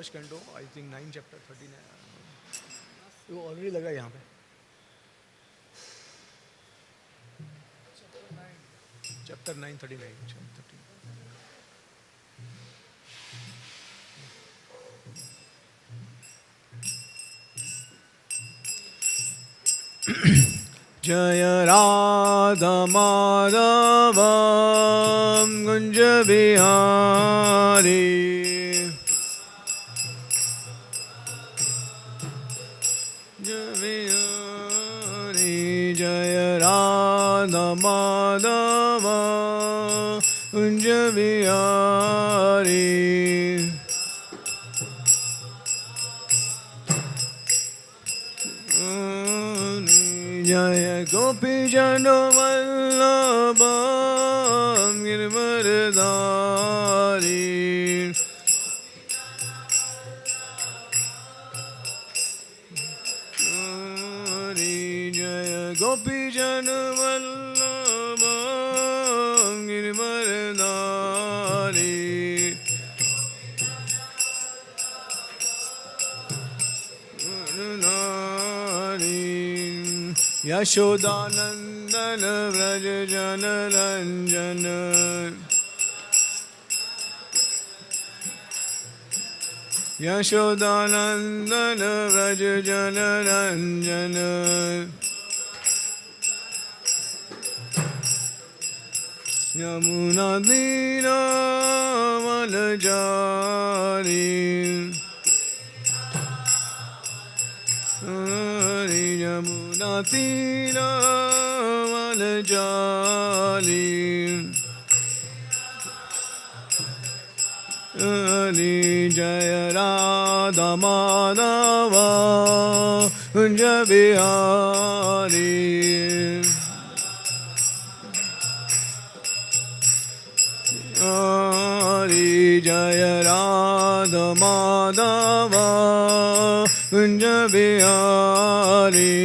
First canto I think 9 chapter 13 है, वो already लगा यहाँ पे। चैप्टर 9 39 13। जय राधा माधव कुंज बिहारी, जय राधा माधव कुंज बिहारी। जय गोपी जन वल्लभ गिरवरधारी, जय गोपी जन वल्लभ गिरवरधारी। यशोदानंदन व्रज जन रंजन, यशोदानंदन व्रज जन रंजन। यमुना तीरावल जारी, यमुना तीरावल जारी। जय राधा माधव कुंज बिहारी, जय राधा माधव कुंज बिहारी।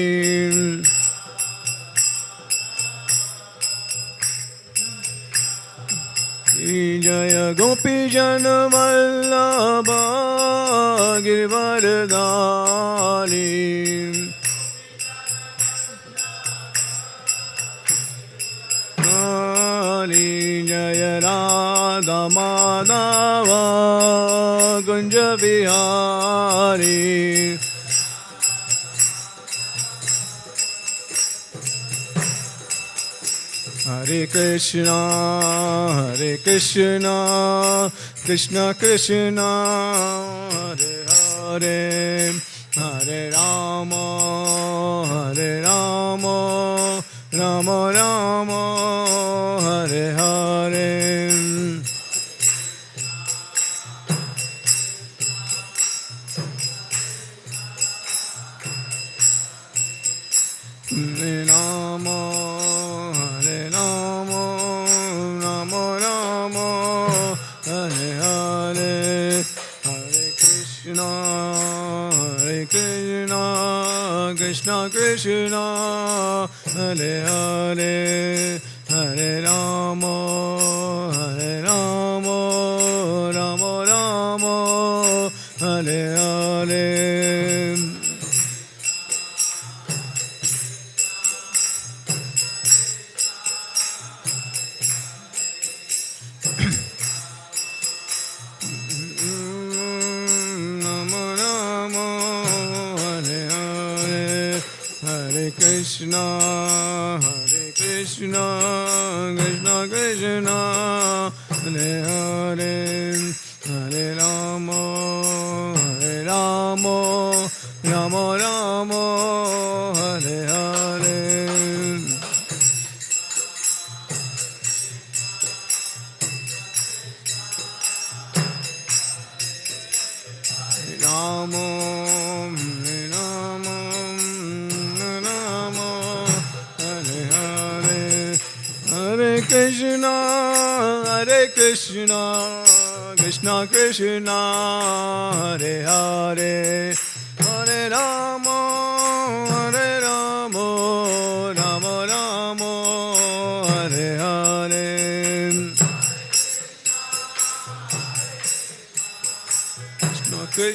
जय गोपी जन वल्लभ गिरवरधारी, जय राधा माधव कुंज बिहारी। हरे कृष्णा कृष्ण कृष्ण हरे हरे, हरे राम राम राम हरे हरे। राम हरे राम राम राम हरे हरे, हरे कृष्ण कृष्ण कृष्ण हरे हरे, हरे Ram Ram Ram Hare Hare. Krishna Krishna Krishna Hare Hare, Hare Rama Rama Rama Hare Hare। Rama Krishna Krishna Krishna Hare Hare, Hare Rama Rama Rama Hare Hare। Krishna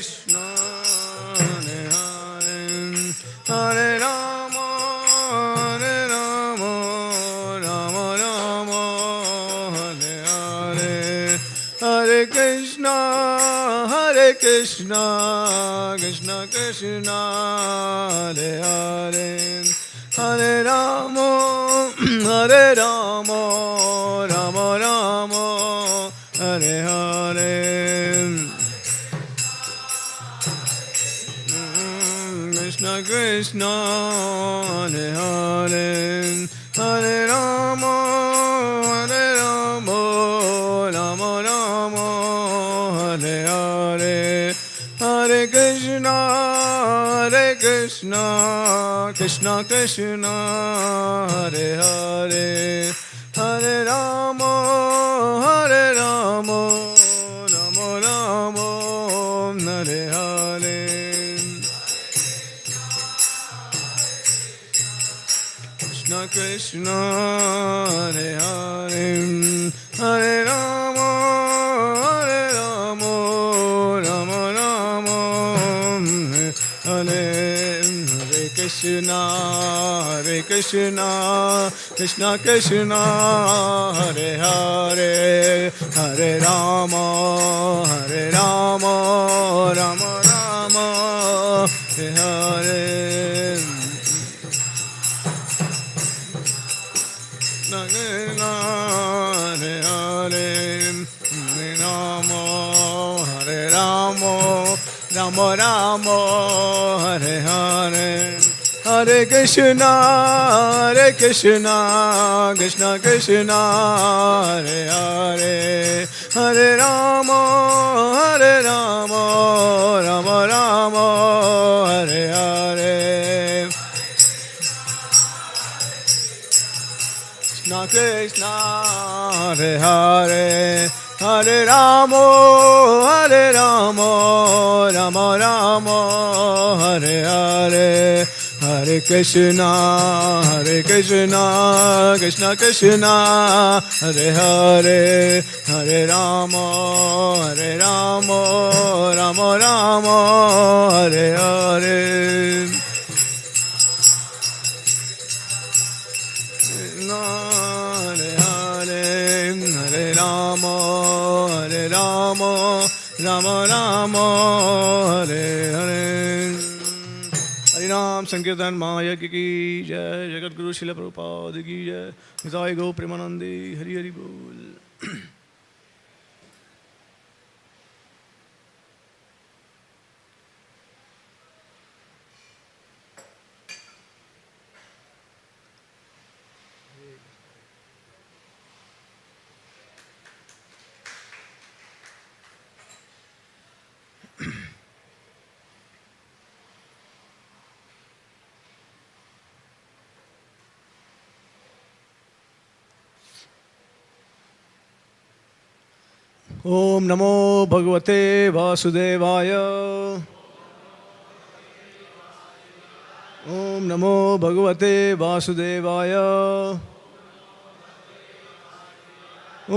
Krishna Krishna Krishna Hare Hare Hare Rama Hare Rama Rama Rama Hare Hare Krishna Krishna Hare Hare Hare Rama Hare Rama Rama Rama Hare Hare Hare Krishna Krishna Krishna Hare Hare Hare Rama Hare Rama Rama Rama Hare Hare Krishna Krishna Hare Hare Hare Rama Hare Rama Rama Rama Hare Hare Krishna Krishna Krishna Hare Hare Hare Rama Rama Rama Hare Hare Hare Hare Rama Hare Rama Rama Rama Hare Hare Hare Krishna Krishna Krishna Hare Hare Hare Rama Rama Rama Hare Hare Krishna Krishna Hare Hare Hare Rama Rama Rama Hare Hare Hare Krishna Krishna Krishna Hare Hare Hare Rama Rama Rama Hare Hare Hare Rama Rama Rama Hare Hare हरिनाम संकीर्तन महायज्ञ की जय जगत गुरु शिल प्रभुपाद की जय निताय गौ प्रेमानंदी हरि हरि बोल ओम नमो भगवते वासुदेवाय ओम नमो भगवते वासुदेवाय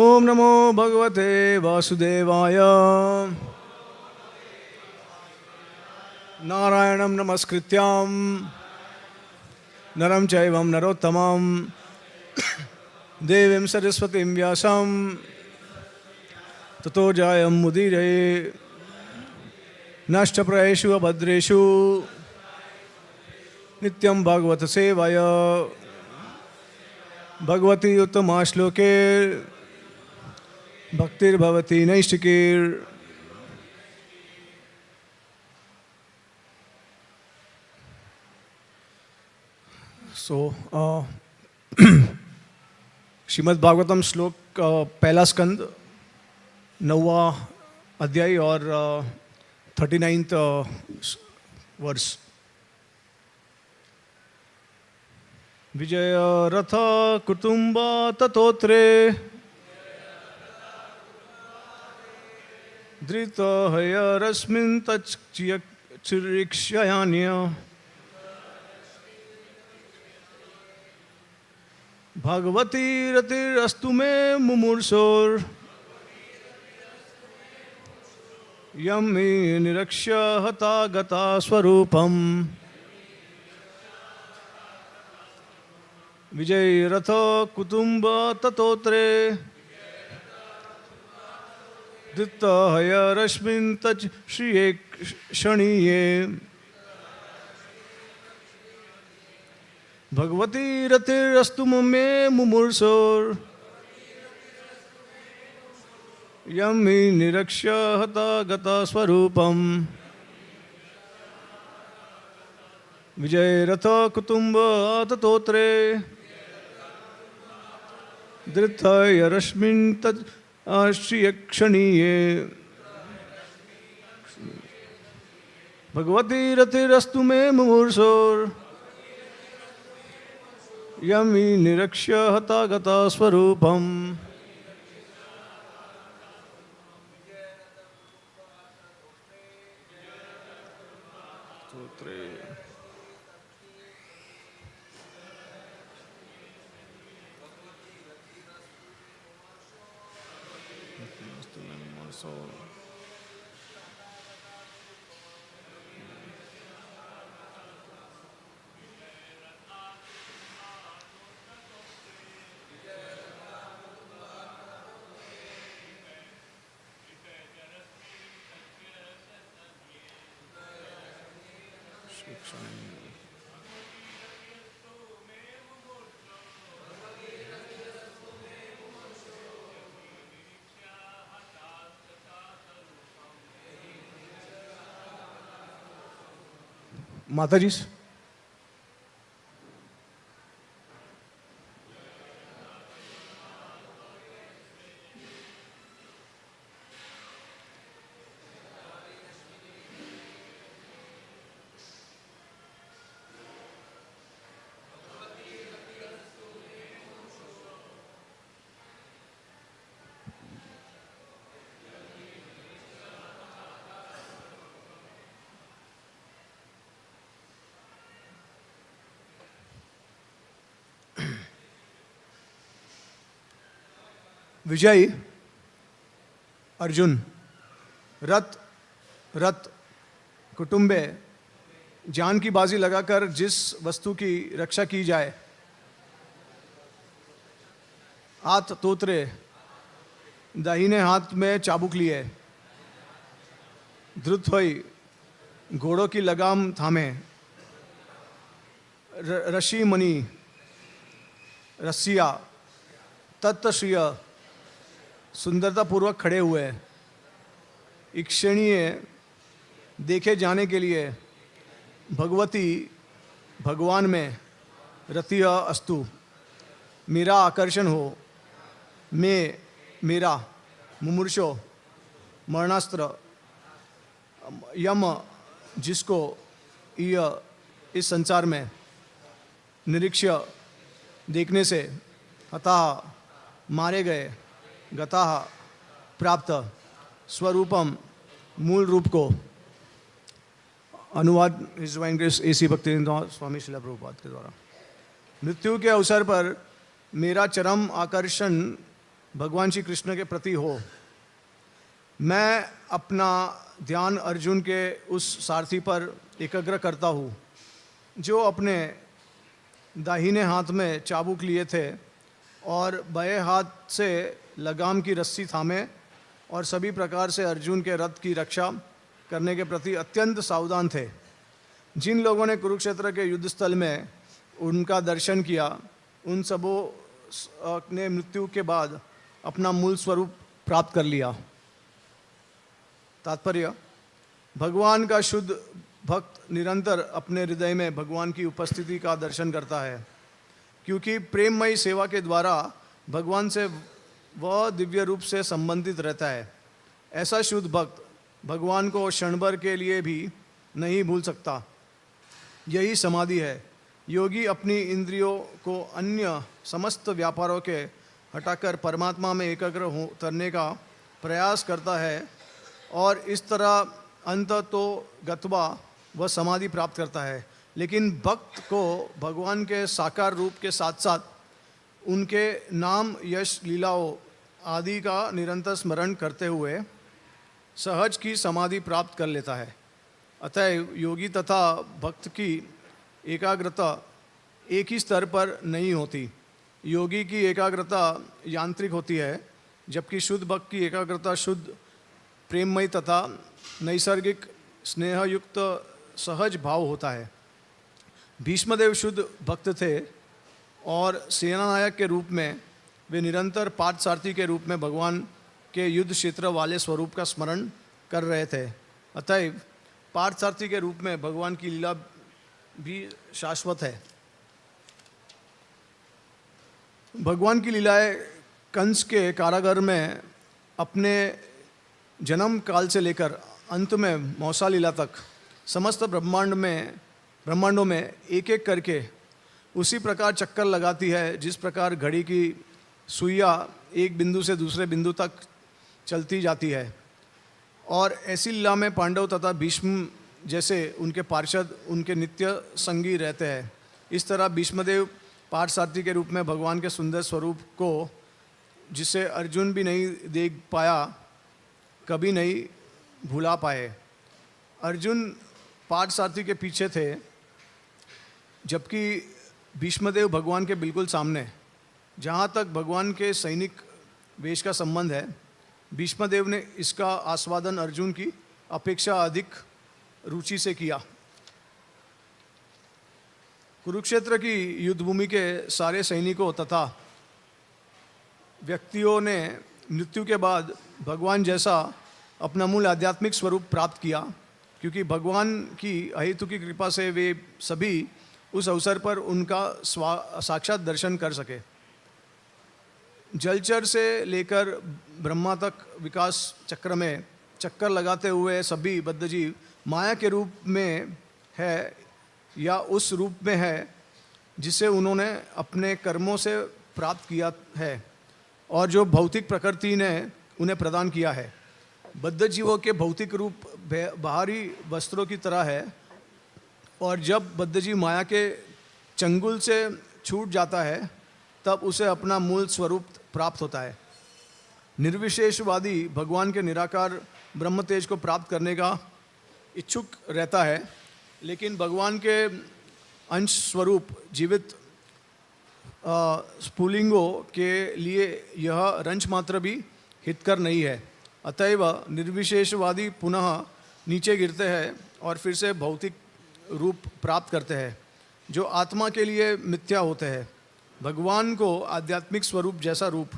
ओम नमो भगवते वासुदेवाय नारायणं नमस्कृत्यां नरं चैवं नरोत्तमं देवीं सरस्वतीं व्यासं ततो जायं मुदीरये नष्टप्रायेषु अभद्रेषु नित्यं भागवत सेवाय भगवती उत्तमा श्लोके भक्तिर्भवति नैष्टिकीर श्रीमद् भागवतम श्लोक पहला स्कंद 9वां अध्याय और 39th वर्ष। विजय रथ कुटुंब ततोत्रे धृत हयरस्मिन् तच्चिरीक्षयान्य भगवती रतिरस्तु मे मुमूर्षोर यम मे निरक्ष्य हता गता स्वरूपम विजय रथ कुटुंब ततोत्रे धृतहयरश्मिन् तच् श्रिये क्षणीये भगवती रतिरस्तु मे मुमूर्षोर् यं हि निरक्ष्य हता गता स्वरूपम् विजय रथ कुटुंब ततोत्रे धृतयरश्मिन् तत् आश्रियक्षणीये भगवती रतिरस्तु मे मुमूर्षोर् यं हि निरक्ष्य हता गता स्वरूपम् माताजी विजय अर्जुन रथ कुटुंबे जान की बाजी लगाकर जिस वस्तु की रक्षा की जाए हाथ तोतरे दाहिने हाथ में चाबुक लिए धृत हुई घोड़ों की लगाम थामे ऋषि मणि रस्सिया तत्श्रिय सुंदरता पूर्वक खड़े हुए इक्षणीय देखे जाने के लिए भगवती भगवान में रतिया अस्तु मेरा आकर्षण हो मैं मेरा मुमूर्षो मरणास्त्र यम जिसको यह इस संसार में निरीक्ष्य देखने से हताः मारे गए गताः प्राप्त स्वरूपम मूल रूप को अनुवाद His Divine Grace AC Bhaktivedanta Swami Srila Prabhupada के द्वारा मृत्यु के अवसर पर मेरा चरम आकर्षण भगवान श्री कृष्ण के प्रति हो मैं अपना ध्यान अर्जुन के उस सारथी पर एकाग्र करता हूँ जो अपने दाहिने हाथ में चाबुक लिए थे और बाएं हाथ से लगाम की रस्सी थामे और सभी प्रकार से अर्जुन के रथ की रक्षा करने के प्रति अत्यंत सावधान थे। जिन लोगों ने कुरुक्षेत्र के युद्ध स्थल में उनका दर्शन किया उन सबों ने मृत्यु के बाद अपना मूल स्वरूप प्राप्त कर लिया। तात्पर्य भगवान का शुद्ध भक्त निरंतर अपने हृदय में भगवान की उपस्थिति का दर्शन करता है क्योंकि प्रेममयी सेवा के द्वारा भगवान से वह दिव्य रूप से संबंधित रहता है। ऐसा शुद्ध भक्त भगवान को क्षण भर के लिए भी नहीं भूल सकता। यही समाधि है। योगी अपनी इंद्रियों को अन्य समस्त व्यापारों के हटाकर परमात्मा में एकाग्र हो करने का प्रयास करता है और इस तरह अंत तो गत्वा वह समाधि प्राप्त करता है। लेकिन भक्त को भगवान के साकार रूप के साथ साथ उनके नाम यश लीलाओं आदि का निरंतर स्मरण करते हुए सहज की समाधि प्राप्त कर लेता है। अतः योगी तथा भक्त की एकाग्रता एक ही स्तर पर नहीं होती। योगी की एकाग्रता यांत्रिक होती है जबकि शुद्ध भक्त की एकाग्रता शुद्ध प्रेममय तथा नैसर्गिक स्नेहयुक्त सहज भाव होता है। भीष्मदेव शुद्ध भक्त थे और सेनानायक के रूप में वे निरंतर पार्थसारथी के रूप में भगवान के युद्ध क्षेत्र वाले स्वरूप का स्मरण कर रहे थे। अतएव पार्थसारथी के रूप में भगवान की लीला भी शाश्वत है। भगवान की लीलाएं कंस के कारागार में अपने जन्म काल से लेकर अंत में मौसा लीला तक समस्त ब्रह्मांडों में एक एक करके उसी प्रकार चक्कर लगाती है जिस प्रकार घड़ी की सुइया एक बिंदु से दूसरे बिंदु तक चलती जाती है। और ऐसी लीला में पांडव तथा भीष्म जैसे उनके पार्षद उनके नित्य संगी रहते हैं। इस तरह भीष्मदेव पार्थसारथी के रूप में भगवान के सुंदर स्वरूप को, जिसे अर्जुन भी नहीं देख पाया, कभी नहीं भुला पाए। अर्जुन पार्थसारथी के पीछे थे, जबकि भीष्मदेव भगवान के बिल्कुल सामने। जहाँ तक भगवान के सैनिक वेश का संबंध है, भीष्मदेव ने इसका आस्वादन अर्जुन की अपेक्षा अधिक रुचि से किया। कुरुक्षेत्र की युद्धभूमि के सारे सैनिकों तथा व्यक्तियों ने मृत्यु के बाद भगवान जैसा अपना मूल आध्यात्मिक स्वरूप प्राप्त किया, क्योंकि भगवान की अहेतुकी कृपा से वे सभी उस अवसर पर उनका साक्षात दर्शन कर सके। जलचर से लेकर ब्रह्मा तक विकास चक्र में चक्कर लगाते हुए सभी बद्धजीव माया के रूप में है या उस रूप में है जिसे उन्होंने अपने कर्मों से प्राप्त किया है और जो भौतिक प्रकृति ने उन्हें प्रदान किया है। बद्धजीवों के भौतिक रूप बाहरी वस्त्रों की तरह है और जब बद्धजीव माया के चंगुल से छूट जाता है तब उसे अपना मूल स्वरूप प्राप्त होता है। निर्विशेषवादी भगवान के निराकार ब्रह्म तेज को प्राप्त करने का इच्छुक रहता है, लेकिन भगवान के अंश स्वरूप जीवित स्फुलिंगों के लिए यह रंच मात्र भी हितकर नहीं है। अतएव निर्विशेषवादी पुनः नीचे गिरते हैं और फिर से भौतिक रूप प्राप्त करते हैं जो आत्मा के लिए मिथ्या होते हैं। भगवान को आध्यात्मिक स्वरूप जैसा रूप,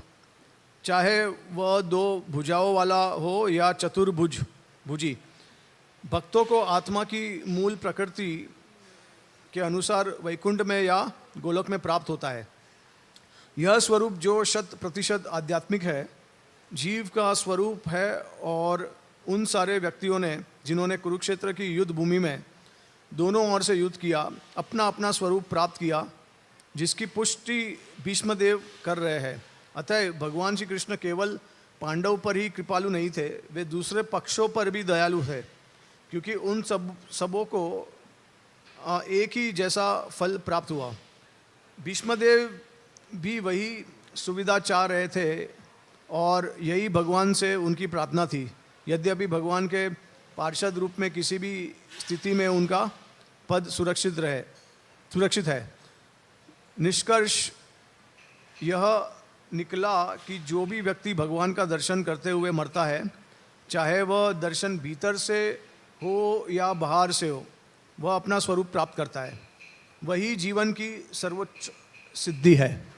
चाहे वह दो भुजाओं वाला हो या चतुर्भुजी, भक्तों को आत्मा की मूल प्रकृति के अनुसार वैकुंठ में या गोलोक में प्राप्त होता है। यह स्वरूप जो 100% आध्यात्मिक है, जीव का स्वरूप है और उन सारे व्यक्तियों ने जिन्होंने कुरुक्षेत्र की युद्ध भूमि में दोनों ओर से युद्ध किया, अपना अपना स्वरूप प्राप्त किया, जिसकी पुष्टि भीष्मदेव कर रहे हैं। अतः भगवान श्री कृष्ण केवल पांडव पर ही कृपालु नहीं थे, वे दूसरे पक्षों पर भी दयालु थे, क्योंकि उन सबों को एक ही जैसा फल प्राप्त हुआ। भीष्मदेव भी वही सुविधा चाह रहे थे और यही भगवान से उनकी प्रार्थना थी। यद्यपि भगवान के पार्षद रूप में किसी भी स्थिति में उनका पद सुरक्षित है। निष्कर्ष यह निकला कि जो भी व्यक्ति भगवान का दर्शन करते हुए मरता है, चाहे वह दर्शन भीतर से हो या बाहर से हो, वह अपना स्वरूप प्राप्त करता है। वही जीवन की सर्वोच्च सिद्धि है।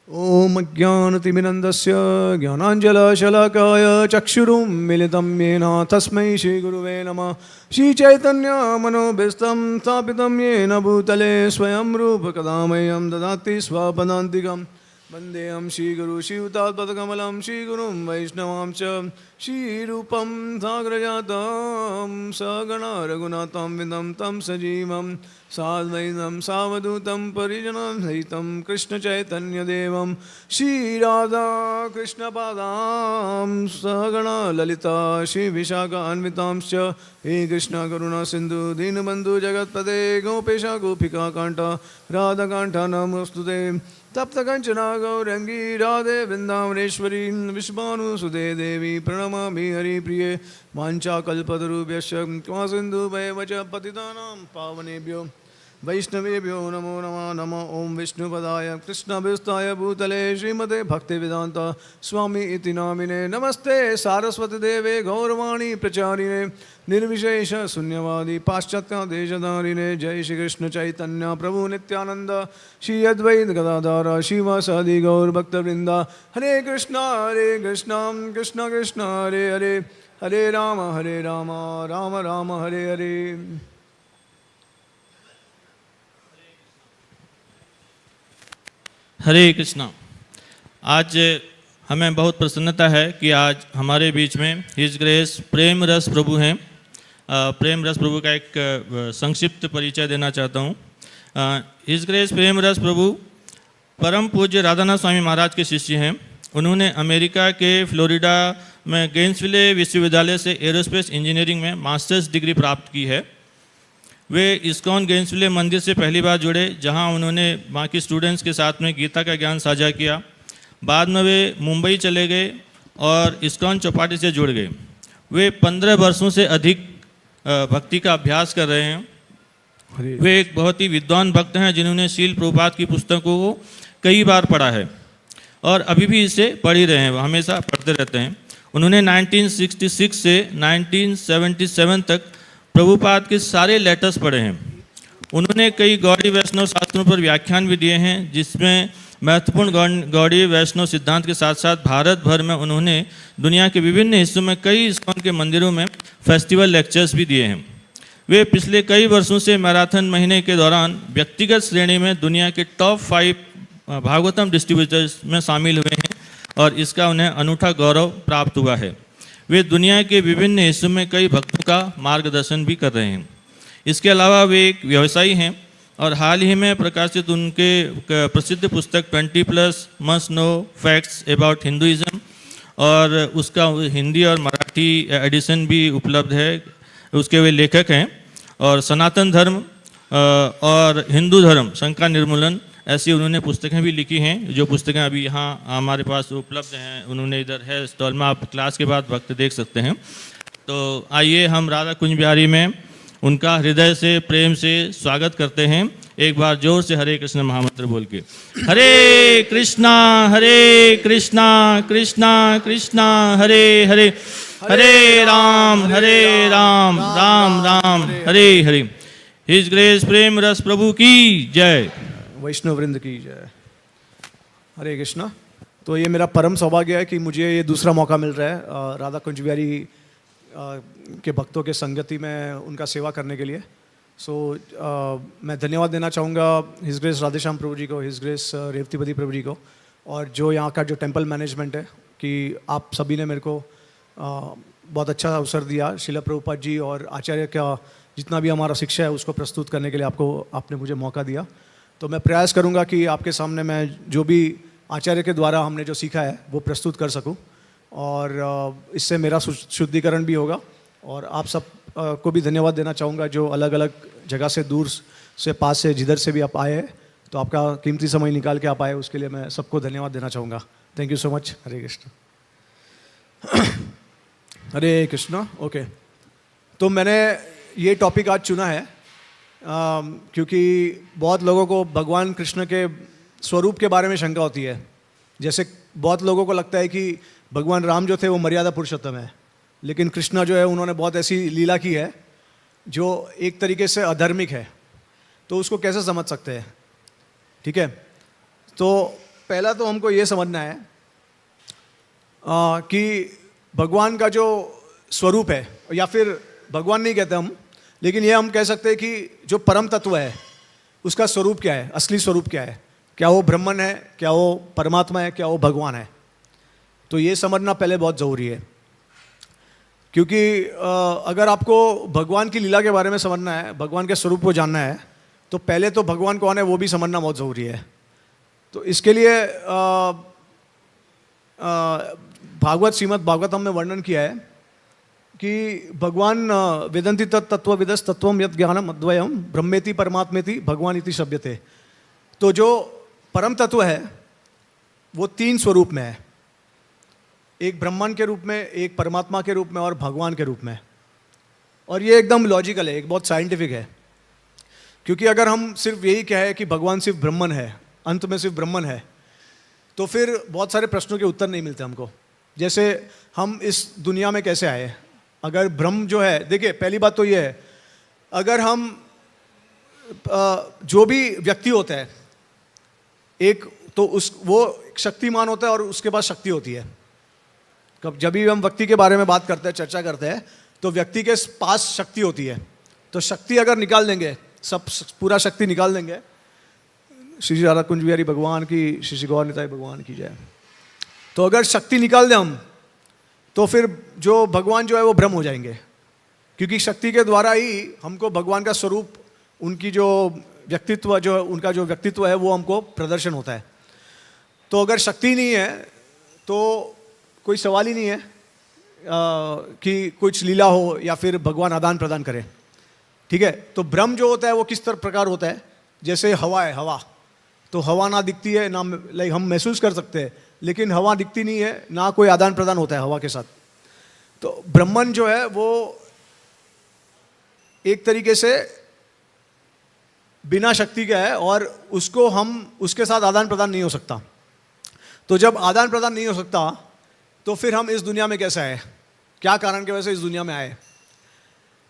ओम ज्ञानतिमिरन्दस्य ज्ञानाञ्जलशलाकाय चक्षुरुन्मीलितं येन तस्मै श्रीगुरुवे नमः। श्रीचैतन्यमनोभीष्टं स्थापितं येन भूतले स्वयं रूपकदा मह्यं ददाति स्वपदान्तिकम्। वन्देऽहं श्रीगुरु श्रीयुतात्पदकमलं श्रीगुरुं वैष्णवां च श्रीरूपं साग्रजातं सगण रघुनाथं विदं तं सजीवं साद्वैतं सावधूतं परिजनं सहितं कृष्णचैतन्यदेवं श्रीराधा कृष्णपादां सगण ललिता श्रीविशाखान्वितांश्च। हे कृष्ण करुणा सिन्धु दीनबन्धु जगत्पते गोपेश गोपिका कान्त राधाकान्त नमोस्तुते। तप्त कंचना गौरंगी राधे वृंदावनेश्वरी विश्वानुसुते देवी प्रणमामि हरिप्रिये। वाञ्छाकल्पतरुभ्यश्च कृपा सिन्धुभ्येव च पतितानां पावनेभ्यो वैष्णवेभ्यो नमो नमः। नमः ओम विष्णुपदाय कृष्णभिस्ताय भूतले श्रीमते भक्तिवेदांत स्वामी इति नामिने। नमस्ते सारस्वती देवे गौरवाणी प्रचारिणे निर्विशेष शून्यवादी पाश्चात्य देशधारिणे। जय श्री कृष्ण चैतन्य प्रभु नित्यानंद श्री अद्वैत गदाधर शिवासादि गौर भक्तवृंद। हरे कृष्ण कृष्ण कृष्ण हरे हरे, हरे राम राम राम हरे हरे। हरे कृष्णा। आज हमें बहुत प्रसन्नता है कि आज हमारे बीच में हिज ग्रेस प्रेम रस प्रभु हैं। प्रेम रस प्रभु का एक संक्षिप्त परिचय देना चाहता हूँ। हिज ग्रेस प्रेम रस प्रभु परम पूज्य राधानाथ स्वामी महाराज के शिष्य हैं। उन्होंने अमेरिका के फ्लोरिडा में गेंसविले विश्वविद्यालय से एरोस्पेस इंजीनियरिंग में मास्टर्स डिग्री प्राप्त की है। वे इस्कॉन गेंसविले मंदिर से पहली बार जुड़े, जहां उन्होंने बाकी स्टूडेंट्स के साथ में गीता का ज्ञान साझा किया। बाद में वे मुंबई चले गए और इस्कॉन चौपाटी से जुड़ गए। वे 15 वर्षों से अधिक भक्ति का अभ्यास कर रहे हैं। वे एक बहुत ही विद्वान भक्त हैं जिन्होंने शील प्रभुपाद की पुस्तकों को कई बार पढ़ा है और अभी भी इसे पढ़ ही रहे हैं, हमेशा पढ़ते रहते हैं। उन्होंने 1966 से 1977 तक प्रभुपाद के सारे लेटर्स पढ़े हैं। उन्होंने कई गौड़ी वैष्णव शास्त्रों पर व्याख्यान भी दिए हैं, जिसमें महत्वपूर्ण गौड़ी वैष्णव सिद्धांत के साथ साथ भारत भर में उन्होंने दुनिया के विभिन्न हिस्सों में कई इस्कॉन के मंदिरों में फेस्टिवल लेक्चर्स भी दिए हैं। वे पिछले कई वर्षों से मैराथन महीने के दौरान व्यक्तिगत श्रेणी में दुनिया के टॉप 5 भागवतम डिस्ट्रीब्यूटर्स में शामिल हुए हैं और इसका उन्हें अनूठा गौरव प्राप्त हुआ है। वे दुनिया के विभिन्न हिस्सों में कई भक्तों का मार्गदर्शन भी कर रहे हैं। इसके अलावा वे एक व्यवसायी हैं और हाल ही में प्रकाशित उनके प्रसिद्ध पुस्तक 20+ must know facts about Hinduism और उसका हिंदी और मराठी एडिशन भी उपलब्ध है। उसके वे लेखक हैं और सनातन धर्म और हिंदू धर्म शंका निर्मूलन ऐसी उन्होंने पुस्तकें भी लिखी हैं, जो पुस्तकें अभी यहाँ हमारे पास उपलब्ध हैं। उन्होंने इधर है स्टॉल में, आप क्लास के बाद वक्त देख सकते हैं। तो आइए हम राधा कुंज बिहारी में उनका हृदय से प्रेम से स्वागत करते हैं। एक बार जोर से हरे कृष्ण महामंत्र बोल के। हरे कृष्णा कृष्णा कृष्णा हरे हरे, हरे राम राम राम हरे हरे। हिज ग्रेस प्रेम रस प्रभु की जय, वैष्णव वृंद की जय। हरे कृष्णा। तो ये मेरा परम सौभाग्य है कि मुझे ये दूसरा मौका मिल रहा है राधा कुंज बिहारी के भक्तों के संगति में उनका सेवा करने के लिए। मैं धन्यवाद देना चाहूँगा हिज ग्रेस राधेश्याम प्रभु जी को, हिज ग्रेस रेवतीपति प्रभु जी को, और जो यहाँ का जो टेम्पल मैनेजमेंट है कि आप सभी ने मेरे को बहुत अच्छा अवसर दिया। शिला प्रभुपाद जी और आचार्य का जितना भी हमारा शिक्षा है उसको प्रस्तुत करने के लिए आपने मुझे मौका दिया। तो मैं प्रयास करूंगा कि आपके सामने मैं जो भी आचार्य के द्वारा हमने जो सीखा है वो प्रस्तुत कर सकूं, और इससे मेरा शुद्धिकरण भी होगा। और आप सब को भी धन्यवाद देना चाहूँगा जो अलग अलग जगह से, दूर से, पास से, जिधर से भी आप आए हैं, तो आपका कीमती समय निकाल के आप आए, उसके लिए मैं सबको धन्यवाद देना चाहूँगा। Thank you so much. Hare Krishna. Hare Krishna. Okay, तो मैंने ये टॉपिक आज चुना है क्योंकि बहुत लोगों को भगवान कृष्ण के स्वरूप के बारे में शंका होती है। जैसे बहुत लोगों को लगता है कि भगवान राम जो थे वो मर्यादा पुरुषोत्तम है, लेकिन कृष्णा जो है उन्होंने बहुत ऐसी लीला की है जो एक तरीके से अधर्मिक है। तो उसको कैसे समझ सकते हैं? ठीक है, तो पहला तो हमको ये समझना है कि भगवान का जो स्वरूप है, या फिर भगवान नहीं कहते हम, लेकिन ये हम कह सकते हैं कि जो परम तत्व है उसका स्वरूप क्या है, असली स्वरूप क्या है। क्या वो ब्रह्मन है, क्या वो परमात्मा है, क्या वो भगवान है। तो ये समझना पहले बहुत ज़रूरी है, क्योंकि अगर आपको भगवान की लीला के बारे में समझना है, भगवान के स्वरूप को जानना है, तो पहले तो भगवान कौन है वो भी समझना बहुत ज़रूरी है। तो इसके लिए भागवत श्रीमद् भागवतम में वर्णन किया है कि भगवान वेदंती तत्व विदस तत्वम यद ज्ञानम अद्वयम ब्रह्मेति परमात्मेति भगवान इति शब्दते। तो जो परम तत्व है वो 3 स्वरूप में है, एक ब्रह्मन के रूप में, एक परमात्मा के रूप में और भगवान के रूप में। और ये एकदम लॉजिकल है, एक बहुत साइंटिफिक है। क्योंकि अगर हम सिर्फ यही कहें कि भगवान सिर्फ ब्रह्मन है, अंत में सिर्फ ब्रह्मन है, तो फिर बहुत सारे प्रश्नों के उत्तर नहीं मिलते हमको। जैसे हम इस दुनिया में कैसे आए? अगर ब्रह्म जो है, देखिए पहली बात तो ये है, अगर हम जो भी व्यक्ति होता है एक, तो वो शक्तिमान होता है और उसके पास शक्ति होती है। जब भी हम व्यक्ति के बारे में बात करते हैं, चर्चा करते हैं, तो व्यक्ति के पास शक्ति होती है। तो शक्ति अगर निकाल देंगे, सब पूरा शक्ति निकाल देंगे, श्री श्री राधा कुंज बिहारी भगवान की, श्री श्री गौर निताई भगवान की जय। तो अगर शक्ति निकाल दें हम, तो फिर जो भगवान जो है वो ब्रह्म हो जाएंगे, क्योंकि शक्ति के द्वारा ही हमको भगवान का स्वरूप, उनकी जो व्यक्तित्व, जो उनका जो व्यक्तित्व है वो हमको प्रदर्शन होता है। तो अगर शक्ति नहीं है तो कोई सवाल ही नहीं है कि कुछ लीला हो या फिर भगवान आदान प्रदान करें। ठीक है, तो ब्रह्म जो होता है वो किस तरह प्रकार होता है? जैसे हवा है, हवा तो हवा ना दिखती है ना, लाइक हम महसूस कर सकते हैं, लेकिन हवा दिखती नहीं है, ना कोई आदान प्रदान होता है हवा के साथ। तो ब्रह्मन जो है वो एक तरीके से बिना शक्ति का है और उसको हम, उसके साथ आदान प्रदान नहीं हो सकता। तो जब आदान प्रदान नहीं हो सकता तो फिर हम इस दुनिया में कैसे आए? क्या कारण की वजह से इस दुनिया में आए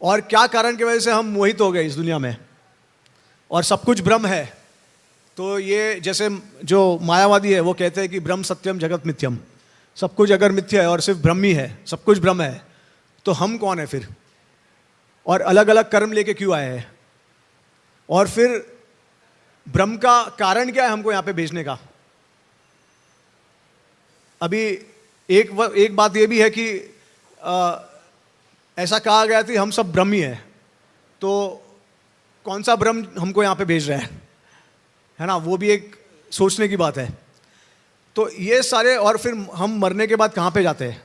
और क्या कारण की वजह से हम मोहित हो गए इस दुनिया में? और सब कुछ ब्रह्म है। तो ये जैसे जो मायावादी है वो कहते हैं कि ब्रह्म सत्यम जगत मिथ्यम, सब कुछ अगर मिथ्या है और सिर्फ ब्रह्म ही है, सब कुछ ब्रह्म है, तो हम कौन है फिर? और अलग अलग कर्म लेके क्यों आए हैं? और फिर ब्रह्म का कारण क्या है हमको यहाँ पे भेजने का? अभी एक बात ये भी है कि ऐसा कहा गया कि हम सब ब्रह्म ही हैं, तो कौन सा ब्रह्म हमको यहाँ पे भेज रहा है ना? वो भी एक सोचने की बात है। तो ये सारे, और फिर हम मरने के बाद कहाँ पे जाते हैं?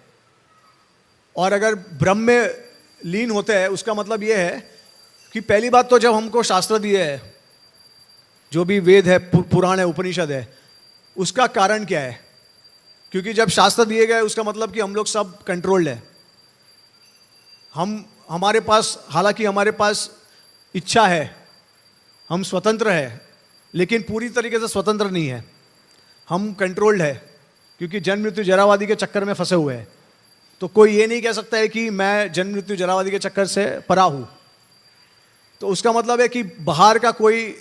और अगर ब्रह्म में लीन होते हैं, उसका मतलब ये है कि पहली बात तो जब हमको शास्त्र दिए है, जो भी वेद है, पुराण है, उपनिषद है, उसका कारण क्या है? क्योंकि जब शास्त्र दिए गए उसका मतलब कि हम लोग सब कंट्रोल्ड है। हमारे पास, हालांकि हमारे पास इच्छा है, हम स्वतंत्र है, लेकिन पूरी तरीके से स्वतंत्र नहीं है, हम कंट्रोल्ड है, क्योंकि जन्म मृत्यु जरावादी के चक्कर में फंसे हुए हैं। तो कोई ये नहीं कह सकता है कि मैं जन्म मृत्यु जरावादी के चक्कर से परा हूं। तो उसका मतलब है कि बाहर का कोई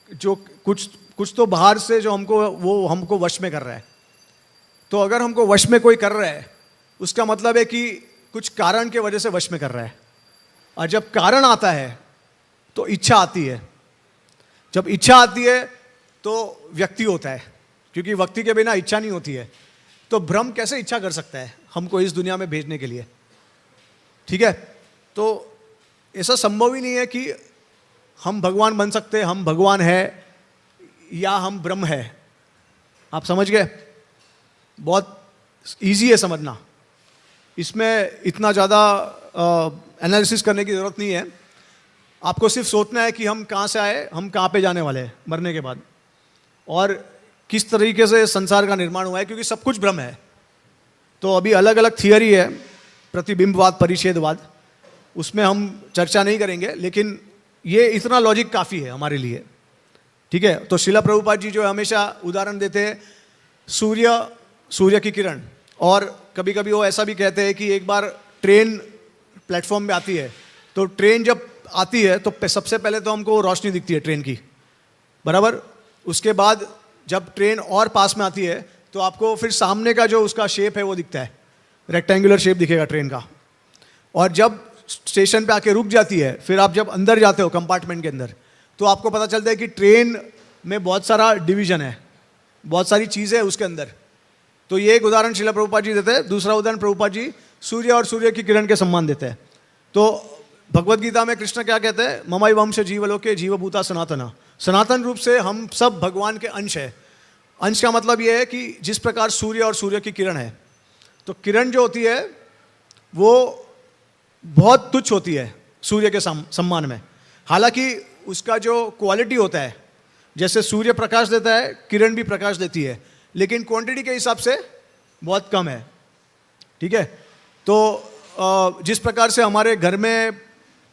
जो कुछ तो बाहर से जो हमको वश में कर रहा है। तो अगर हमको वश में कोई कर रहा है, उसका मतलब है कि कुछ कारण के वजह से वश में कर रहा है। और जब कारण आता है तो इच्छा आती है, जब इच्छा आती है तो व्यक्ति होता है, क्योंकि व्यक्ति के बिना इच्छा नहीं होती है। तो ब्रह्म कैसे इच्छा कर सकता है हमको इस दुनिया में भेजने के लिए? ठीक है, तो ऐसा संभव ही नहीं है कि हम भगवान बन सकते हैं, हम भगवान है या हम ब्रह्म है। आप समझ गए? बहुत इजी है समझना, इसमें इतना ज़्यादा एनालिसिस करने की ज़रूरत नहीं है। आपको सिर्फ सोचना है कि हम कहाँ से आए, हम कहाँ पे जाने वाले हैं मरने के बाद, और किस तरीके से संसार का निर्माण हुआ है, क्योंकि सब कुछ ब्रह्म है। तो अभी अलग अलग थियरी है, प्रतिबिंबवाद, परिच्छेदवाद, उसमें हम चर्चा नहीं करेंगे, लेकिन ये इतना लॉजिक काफ़ी है हमारे लिए। ठीक है, तो शिला प्रभुपाद जी जो हमेशा उदाहरण देते हैं सूर्य की किरण, और कभी कभी वो ऐसा भी कहते हैं कि एक बार ट्रेन प्लेटफॉर्म पे आती है, तो ट्रेन जब आती है तो सबसे पहले तो हमको रोशनी दिखती है ट्रेन की, बराबर। उसके बाद जब ट्रेन और पास में आती है तो आपको फिर सामने का जो उसका शेप है वो दिखता है, रेक्टेंगुलर शेप दिखेगा ट्रेन का। और जब स्टेशन पे आके रुक जाती है, फिर आप जब अंदर जाते हो कंपार्टमेंट के अंदर, तो आपको पता चलता है कि ट्रेन में बहुत सारा डिवीजन है, बहुत सारी चीज़ें हैं उसके अंदर। तो ये एक उदाहरण शिला प्रभुपाद जी देते हैं। दूसरा उदाहरण प्रभुपाद जी सूर्य और सूर्य की किरण के सम्मान देते हैं। तो भगवत गीता में कृष्ण क्या कहते हैं? ममाई वंश जीवलोके जीवभूता सनातना। सनातन रूप से हम सब भगवान के अंश है। अंश का मतलब ये है कि जिस प्रकार सूर्य और सूर्य की किरण है, तो किरण जो होती है वो बहुत तुच्छ होती है सूर्य के सम्मान में। हालांकि उसका जो क्वालिटी होता है, जैसे सूर्य प्रकाश देता है, किरण भी प्रकाश देती है, लेकिन क्वांटिटी के हिसाब से बहुत कम है। ठीक है, तो जिस प्रकार से हमारे घर में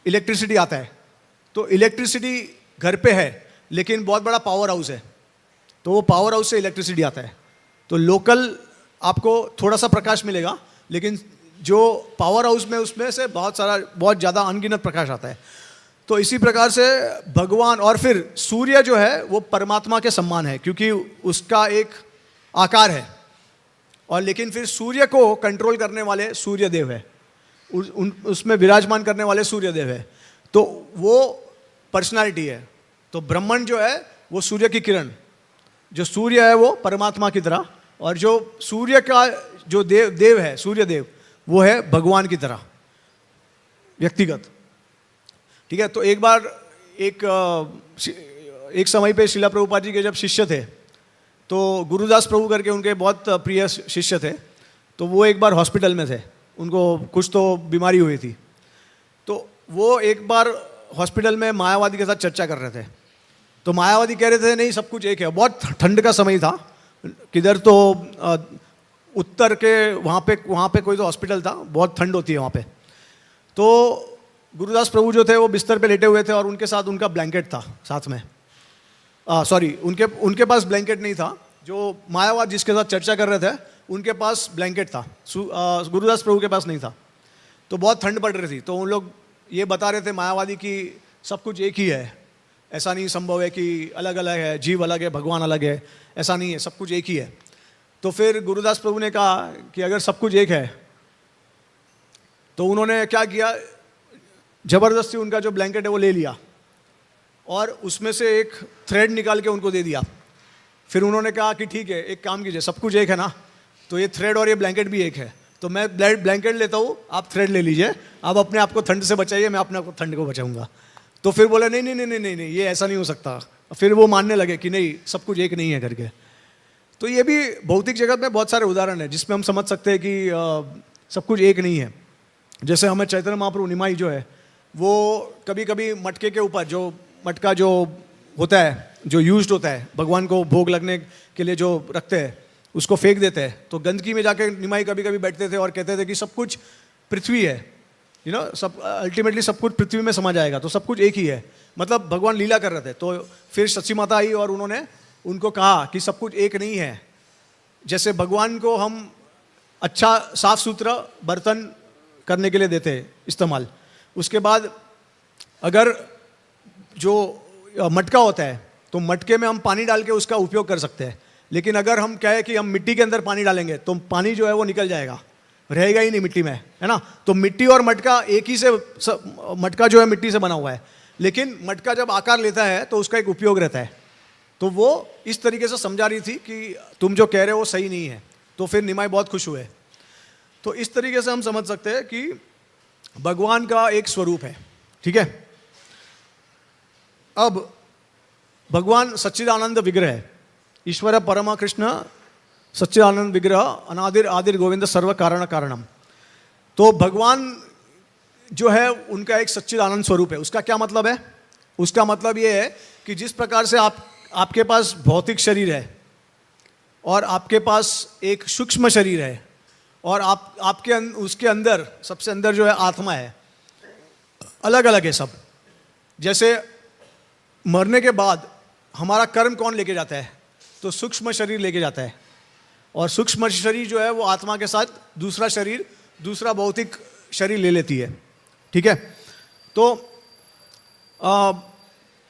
इलेक्ट्रिसिटी आता है, तो इलेक्ट्रिसिटी घर पे है लेकिन बहुत बड़ा पावर हाउस है, तो वो पावर हाउस से इलेक्ट्रिसिटी आता है, तो लोकल आपको थोड़ा सा प्रकाश मिलेगा, लेकिन जो पावर हाउस में उसमें से बहुत ज़्यादा अनगिनत प्रकाश आता है। तो इसी प्रकार से भगवान, और फिर सूर्य जो है वो परमात्मा के समान है क्योंकि उसका एक आकार है, और लेकिन फिर सूर्य को कंट्रोल करने वाले सूर्य देव है, उसमें विराजमान करने वाले सूर्य देव है, तो वो पर्सनालिटी है। तो ब्रह्मन जो है वो सूर्य की किरण, जो सूर्य है वो परमात्मा की तरह, और जो सूर्य का जो देव है सूर्य देव वो है भगवान की तरह व्यक्तिगत। ठीक है, तो एक बार एक समय पे शिला प्रभुपाद जी के जब शिष्य थे, तो गुरुदास प्रभु करके उनके बहुत प्रिय शिष्य थे, तो वो एक बार हॉस्पिटल में थे, उनको कुछ तो बीमारी हुई थी, तो वो एक बार हॉस्पिटल में मायावादी के साथ चर्चा कर रहे थे। तो मायावादी कह रहे थे नहीं सब कुछ एक है, बहुत ठंड का समय था, किधर तो उत्तर के वहाँ पे कोई तो हॉस्पिटल था, बहुत ठंड होती है वहाँ पे। तो गुरुदास प्रभु जो थे वो बिस्तर पे लेटे हुए थे और उनके साथ उनका ब्लैंकेट था साथ में, सॉरी उनके पास ब्लैंकेट नहीं था, जो मायावाद जिसके साथ चर्चा कर रहे थे उनके पास ब्लैंकेट था, गुरुदास प्रभु के पास नहीं था। तो बहुत ठंड पड़ रही थी, तो उन लोग ये बता रहे थे मायावादी कि सब कुछ एक ही है, ऐसा नहीं संभव है कि अलग अलग है, जीव अलग है भगवान अलग है, ऐसा नहीं है, सब कुछ एक ही है। तो फिर गुरुदास प्रभु ने कहा कि अगर सब कुछ एक है, तो उन्होंने क्या किया, ज़बरदस्ती उनका जो ब्लैंकेट है वो ले लिया और उसमें से एक थ्रेड निकाल के उनको दे दिया। फिर उन्होंने कहा कि ठीक है एक काम कीजिए, सब कुछ एक है ना, तो ये थ्रेड और ये ब्लैंकेट भी एक है, तो मैं ब्लैंकेट लेता हूँ, आप थ्रेड ले लीजिए, आप अपने आप को ठंड से बचाइए, मैं अपने आप को ठंड को बचाऊंगा। तो फिर बोले नहीं नहीं नहीं नहीं नहीं नहीं ये ऐसा नहीं हो सकता। फिर वो मानने लगे कि नहीं सब कुछ एक नहीं है करके। तो ये भी भौतिक जगत में बहुत सारे उदाहरण है जिसमें हम समझ सकते हैं कि सब कुछ एक नहीं है। जैसे हमें चैतन्य महाप्रभु निमाई जो है वो कभी कभी मटके के ऊपर, जो मटका जो होता है जो यूज्ड होता है भगवान को भोग लगने के लिए जो रखते हैं उसको फेंक देते हैं, तो गंदगी में जाके निमाई कभी कभी बैठते थे और कहते थे कि सब कुछ पृथ्वी है, सब अल्टीमेटली सब कुछ पृथ्वी में समा जाएगा, तो सब कुछ एक ही है, मतलब भगवान लीला कर रहे थे। तो फिर सच्ची माता आई और उन्होंने उनको कहा कि सब कुछ एक नहीं है। जैसे भगवान को हम अच्छा साफ सुथरा बर्तन करने के लिए देते हैं इस्तेमाल, उसके बाद अगर जो मटका होता है तो मटके में हम पानी डाल के उसका उपयोग कर सकते हैं, लेकिन अगर हम कहें कि हम मिट्टी के अंदर पानी डालेंगे तो पानी जो है वो निकल जाएगा, रहेगा ही नहीं मिट्टी में, है ना। तो मिट्टी और मटका एक ही से, मटका जो है मिट्टी से बना हुआ है, लेकिन मटका जब आकार लेता है तो उसका एक उपयोग रहता है। तो वो इस तरीके से समझा रही थी कि तुम जो कह रहे हो वो सही नहीं है। तो फिर निमाई बहुत खुश हुए। तो इस तरीके से हम समझ सकते हैं कि भगवान का एक स्वरूप है, ठीक है। अब भगवान सच्चिदानंद विग्रह है, ईश्वर परम कृष्ण सच्चिदानंद विग्रह अनादिर आदिर गोविंद सर्व कारण कारणम। तो भगवान जो है उनका एक सच्चिदानंद स्वरूप है। उसका क्या मतलब है? उसका मतलब ये है कि जिस प्रकार से आपके पास भौतिक शरीर है और आपके पास एक सूक्ष्म शरीर है और उसके अंदर सबसे अंदर जो है आत्मा है, अलग अलग है सब। जैसे मरने के बाद हमारा कर्म कौन लेके जाता है? तो सूक्ष्म शरीर लेके जाता है, और सूक्ष्म शरीर जो है वो आत्मा के साथ दूसरा शरीर, दूसरा भौतिक शरीर ले लेती है, ठीक है। तो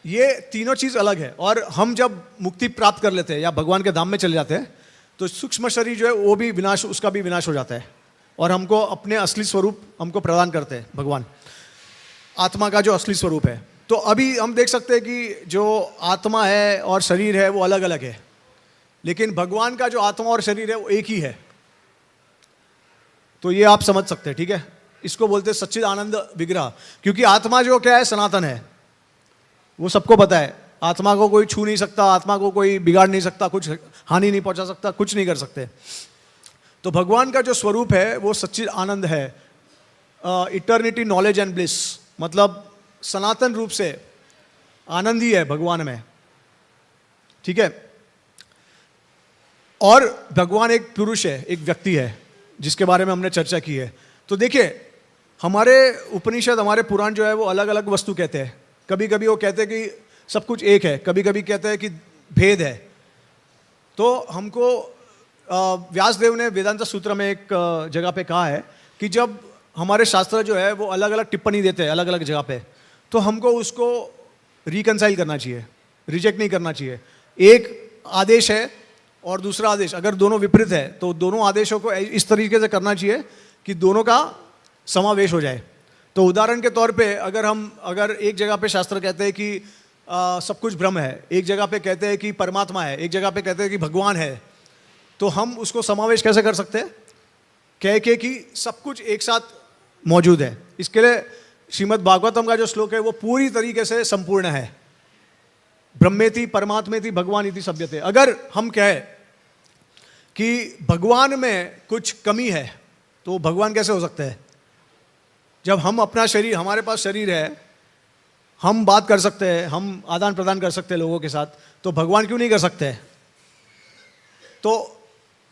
ये तीनों चीज़ अलग है, और हम जब मुक्ति प्राप्त कर लेते हैं या भगवान के धाम में चले जाते हैं तो सूक्ष्म शरीर जो है वो भी विनाश, उसका भी विनाश हो जाता है, और हमको अपने असली स्वरूप हमको प्रदान करते हैं भगवान, आत्मा का जो असली स्वरूप है। तो अभी हम देख सकते हैं कि जो आत्मा है और शरीर है वो अलग अलग है, लेकिन भगवान का जो आत्मा और शरीर है वो एक ही है। तो ये आप समझ सकते हैं, ठीक है। इसको बोलते हैं सच्चिदानंद विग्रह, क्योंकि आत्मा जो क्या है सनातन है, वो सबको पता है। आत्मा को कोई छू नहीं सकता, आत्मा को कोई बिगाड़ नहीं सकता, कुछ हानि नहीं पहुंचा सकता, कुछ नहीं कर सकते। तो भगवान का जो स्वरूप है वो सच्चिद आनंद है, इटर्निटी नॉलेज एंड ब्लिस, मतलब सनातन रूप से आनंद ही है भगवान में, ठीक है। और भगवान एक पुरुष है, एक व्यक्ति है, जिसके बारे में हमने चर्चा की है। तो देखिए हमारे उपनिषद, हमारे पुराण जो है वो अलग अलग वस्तु कहते हैं, कभी कभी वो कहते हैं कि सब कुछ एक है, कभी कभी कहते हैं कि भेद है। तो हमको व्यासदेव ने वेदांत सूत्र में एक जगह पे कहा है कि जब हमारे शास्त्र जो है वो अलग अलग टिप्पणी देते हैं अलग अलग जगह पे, तो हमको उसको रिकनसाइल करना चाहिए, रिजेक्ट नहीं करना चाहिए। एक आदेश है और दूसरा आदेश अगर दोनों विपरीत है तो दोनों आदेशों को इस तरीके से करना चाहिए कि दोनों का समावेश हो जाए। तो उदाहरण के तौर पे अगर एक जगह पे शास्त्र कहते हैं कि सब कुछ ब्रह्म है, एक जगह पे कहते हैं कि परमात्मा है, एक जगह पे कहते हैं कि भगवान है, तो हम उसको समावेश कैसे कर सकते हैं? कह के कि सब कुछ एक साथ मौजूद है। इसके लिए श्रीमद् भागवतम का जो श्लोक है वो पूरी तरीके से संपूर्ण है। ब्रह्मेति परमात्मेति भगवान इति सभ्यते। अगर हम कहें कि भगवान में कुछ कमी है तो भगवान कैसे हो सकते हैं? जब हम अपना शरीर, हमारे पास शरीर है, हम बात कर सकते हैं, हम आदान प्रदान कर सकते हैं लोगों के साथ, तो भगवान क्यों नहीं कर सकते? तो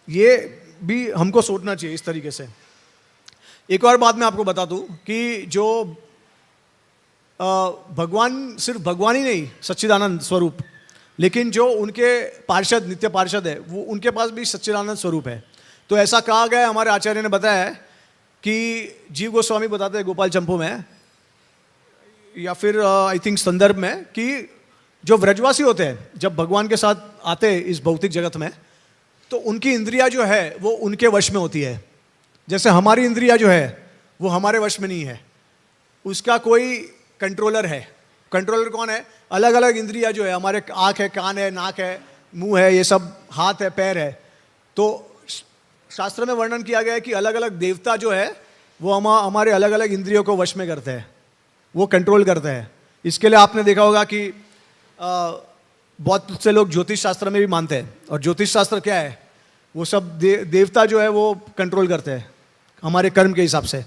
ये भी हमको सोचना चाहिए इस तरीके से। एक और बात मैं आपको बता दूं कि जो भगवान सिर्फ भगवान ही नहीं सच्चिदानंद स्वरूप, लेकिन जो उनके पार्षद, नित्य पार्षद है, वो उनके पास भी सच्चिदानंद स्वरूप है। तो ऐसा कहा गया है, हमारे आचार्य ने बताया है कि जीव गोस्वामी बताते हैं गोपाल चंपू में, या फिर आई थिंक संदर्भ में, कि जो व्रजवासी होते हैं जब भगवान के साथ आते हैं इस भौतिक जगत में, तो उनकी इंद्रिया जो है वो उनके वश में होती है। जैसे हमारी इंद्रिया जो है वो हमारे वश में नहीं है, उसका कोई कंट्रोलर है। कंट्रोलर कौन है? अलग अलग इंद्रिया जो है, हमारे आँख है, कान है, नाक है, मुंह है, ये सब, हाथ है, पैर है। तो शास्त्र में वर्णन किया गया है कि अलग अलग देवता जो है वो हमारे अलग अलग इंद्रियों को वश में करते हैं, वो कंट्रोल करते हैं। इसके लिए आपने देखा होगा कि बहुत से लोग ज्योतिष शास्त्र में भी मानते हैं, और ज्योतिष शास्त्र क्या है? वो सब देवता जो है वो कंट्रोल करते हैं हमारे कर्म के हिसाब से।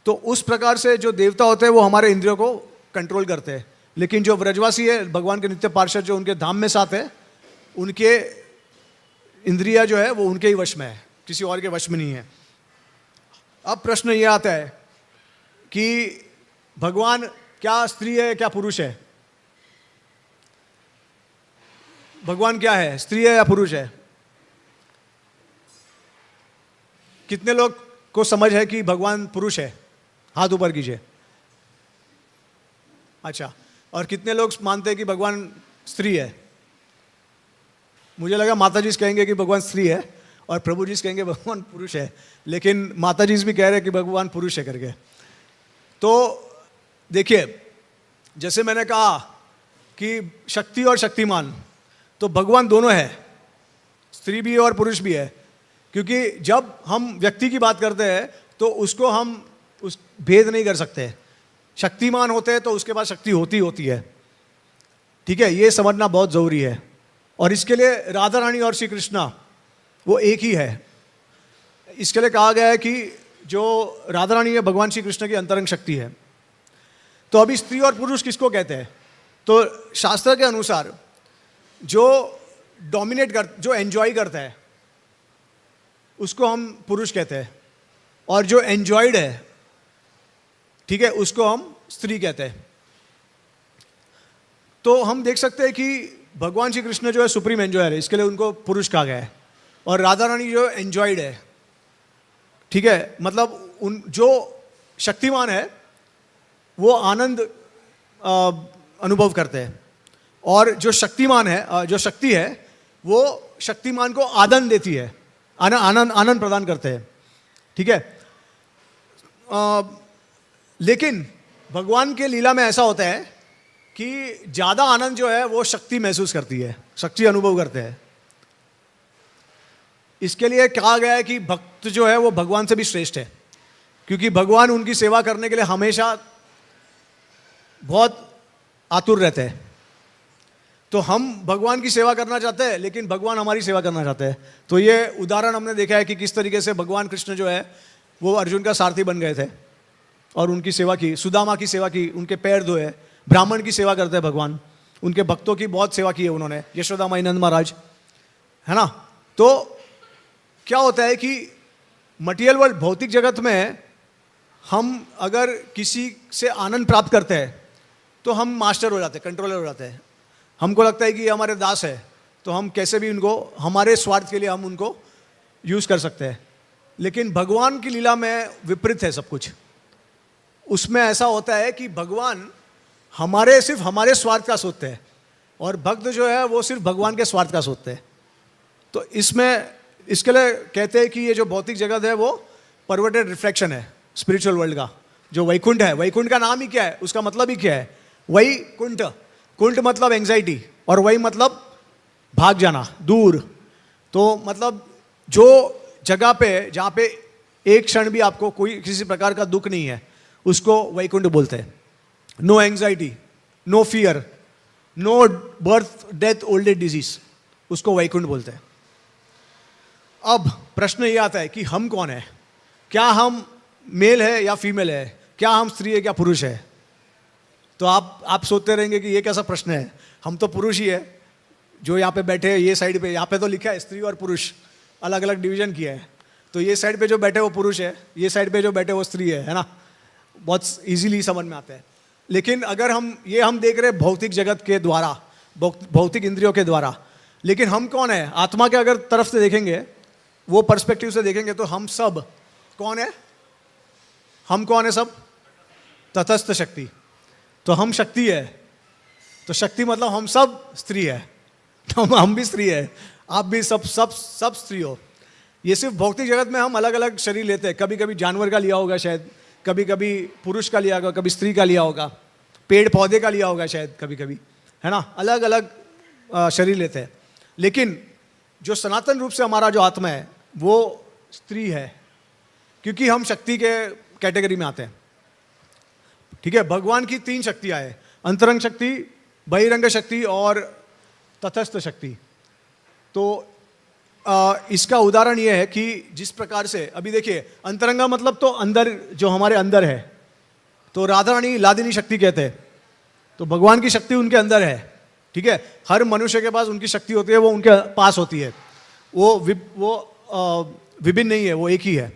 तो उस प्रकार से जो देवता होते हैं वो हमारे इंद्रियों को कंट्रोल करते हैं, लेकिन जो व्रजवासी है, भगवान के नित्य पार्षद जो उनके धाम में साथ है, उनके इंद्रिया जो है वो उनके ही वश में है, किसी और के वश में नहीं है। अब प्रश्न ये आता है कि भगवान क्या स्त्री है, क्या पुरुष है? भगवान क्या है, स्त्री है या पुरुष है? कितने लोग को समझ है कि भगवान पुरुष है? हाथ ऊपर कीजिए। अच्छा, और कितने लोग मानते हैं कि भगवान स्त्री है? मुझे लगा माता जी कहेंगे कि भगवान स्त्री है और प्रभु जी कहेंगे भगवान पुरुष है, लेकिन माता जी भी कह रहे हैं कि भगवान पुरुष है करके। तो देखिए, जैसे मैंने कहा कि शक्ति और शक्तिमान, तो भगवान दोनों है, स्त्री भी है और पुरुष भी है। क्योंकि जब हम व्यक्ति की बात करते हैं तो उसको हम उस भेद नहीं कर सकते। शक्तिमान होते हैं तो उसके पास शक्ति होती है, ठीक है? ये समझना बहुत ज़रूरी है। और इसके लिए राधा रानी और श्री कृष्णा वो एक ही है। इसके लिए कहा गया है कि जो राधा रानी है भगवान श्री कृष्ण की अंतरंग शक्ति है। तो अभी स्त्री और पुरुष किसको कहते हैं? तो शास्त्र के अनुसार जो डोमिनेट जो एंजॉय करता है उसको हम पुरुष कहते हैं, और जो एंजॉयड है, ठीक है, उसको हम स्त्री कहते हैं। तो हम देख सकते हैं कि भगवान श्री कृष्ण जो है सुप्रीम एंजॉयर है, इसके लिए उनको पुरुष कहा गया है। और राधा रानी जो एंजॉयड है, ठीक है, मतलब उन जो शक्तिमान है वो आनंद अनुभव करते हैं, और जो शक्तिमान है, जो शक्ति है, वो शक्तिमान को आनंद देती है, आनंद प्रदान करते हैं, ठीक है। लेकिन भगवान के लीला में ऐसा होता है कि ज़्यादा आनंद जो है वो शक्ति महसूस करती है, शक्ति अनुभव करते हैं। इसके लिए कहा गया है कि भक्त जो है वो भगवान से भी श्रेष्ठ है, क्योंकि भगवान उनकी सेवा करने के लिए हमेशा बहुत आतुर रहते हैं। तो हम भगवान की सेवा करना चाहते हैं, लेकिन भगवान हमारी सेवा करना चाहते हैं। तो ये उदाहरण हमने देखा है कि किस तरीके से भगवान कृष्ण जो है वो अर्जुन का सारथी बन गए थे और उनकी सेवा की, सुदामा की सेवा की, उनके पैर धोए, ब्राह्मण की सेवा करते हैं भगवान, उनके भक्तों की बहुत सेवा की है उन्होंने, यशोदा माई नंद महाराज, है ना। तो क्या होता है कि मटीरियल वर्ल्ड, भौतिक जगत में हम अगर किसी से आनंद प्राप्त करते हैं तो हम मास्टर हो जाते हैं, कंट्रोलर हो जाते हैं। हमको लगता है कि ये हमारे दास है, तो हम कैसे भी उनको हमारे स्वार्थ के लिए हम उनको यूज़ कर सकते हैं। लेकिन भगवान की लीला में विपरीत है सब कुछ। उसमें ऐसा होता है कि भगवान सिर्फ हमारे स्वार्थ का सोचते हैं, और भक्त जो है वो सिर्फ भगवान के स्वार्थ का सोचते हैं। तो इसके लिए कहते हैं कि ये जो भौतिक जगत है वो परवर्टेड रिफ्लेक्शन है स्पिरिचुअल वर्ल्ड का। जो वैकुंठ है, वैकुंठ का नाम ही क्या है, उसका मतलब ही क्या है, वही कुंठ। कुंठ मतलब एंजाइटी, और वही मतलब भाग जाना, दूर। तो मतलब जो जगह पे जहाँ पे एक क्षण भी आपको कोई किसी प्रकार का दुख नहीं है, उसको वैकुंठ बोलते हैं। No anxiety, no fear, no birth death old age disease, उसको वैकुंठ बोलते हैं। अब प्रश्न ये आता है कि हम कौन है? क्या हम मेल है या फीमेल है? क्या हम स्त्री है क्या पुरुष है? तो आप सोचते रहेंगे कि ये कैसा प्रश्न है, हम तो पुरुष ही है। जो यहाँ पे बैठे हैं ये साइड पे, यहाँ पे तो लिखा है स्त्री और पुरुष, अलग अलग डिवीजन किया है। तो ये साइड पे जो बैठे वो पुरुष है, ये साइड पे जो बैठे वो स्त्री है ना। बहुत इजीली समझ में आता है। लेकिन अगर हम देख रहे हैं भौतिक जगत के द्वारा, भौतिक इंद्रियों के द्वारा, लेकिन हम कौन है? आत्मा के अगर तरफ से देखेंगे, वो पर्सपेक्टिव से देखेंगे, तो हम सब कौन है? हम कौन है सब? तटस्थ शक्ति। तो हम शक्ति है, तो शक्ति मतलब हम सब स्त्री है। तो हम भी स्त्री है, आप भी सब स्त्री हो। ये सिर्फ भौतिक जगत में हम अलग अलग शरीर लेते हैं। कभी कभी जानवर का लिया होगा शायद, कभी कभी पुरुष का लिया होगा, कभी स्त्री का लिया होगा, पेड़ पौधे का लिया होगा शायद कभी कभी, है ना। अलग अलग शरीर लेते हैं। लेकिन जो सनातन रूप से हमारा जो आत्मा है वो स्त्री है, क्योंकि हम शक्ति के कैटेगरी में आते हैं। ठीक है, भगवान की 3 शक्तियाँ हैं, अंतरंग शक्ति, बहिरंग शक्ति और तटस्थ शक्ति। तो इसका उदाहरण यह है कि जिस प्रकार से अभी देखिए, अंतरंगा मतलब तो अंदर, जो हमारे अंदर है, तो राधा रानी लादिनी शक्ति कहते हैं। तो भगवान की शक्ति उनके अंदर है। ठीक है, हर मनुष्य के पास उनकी शक्ति होती है, वो उनके पास होती है, वो विभिन्न नहीं है, वो एक ही है।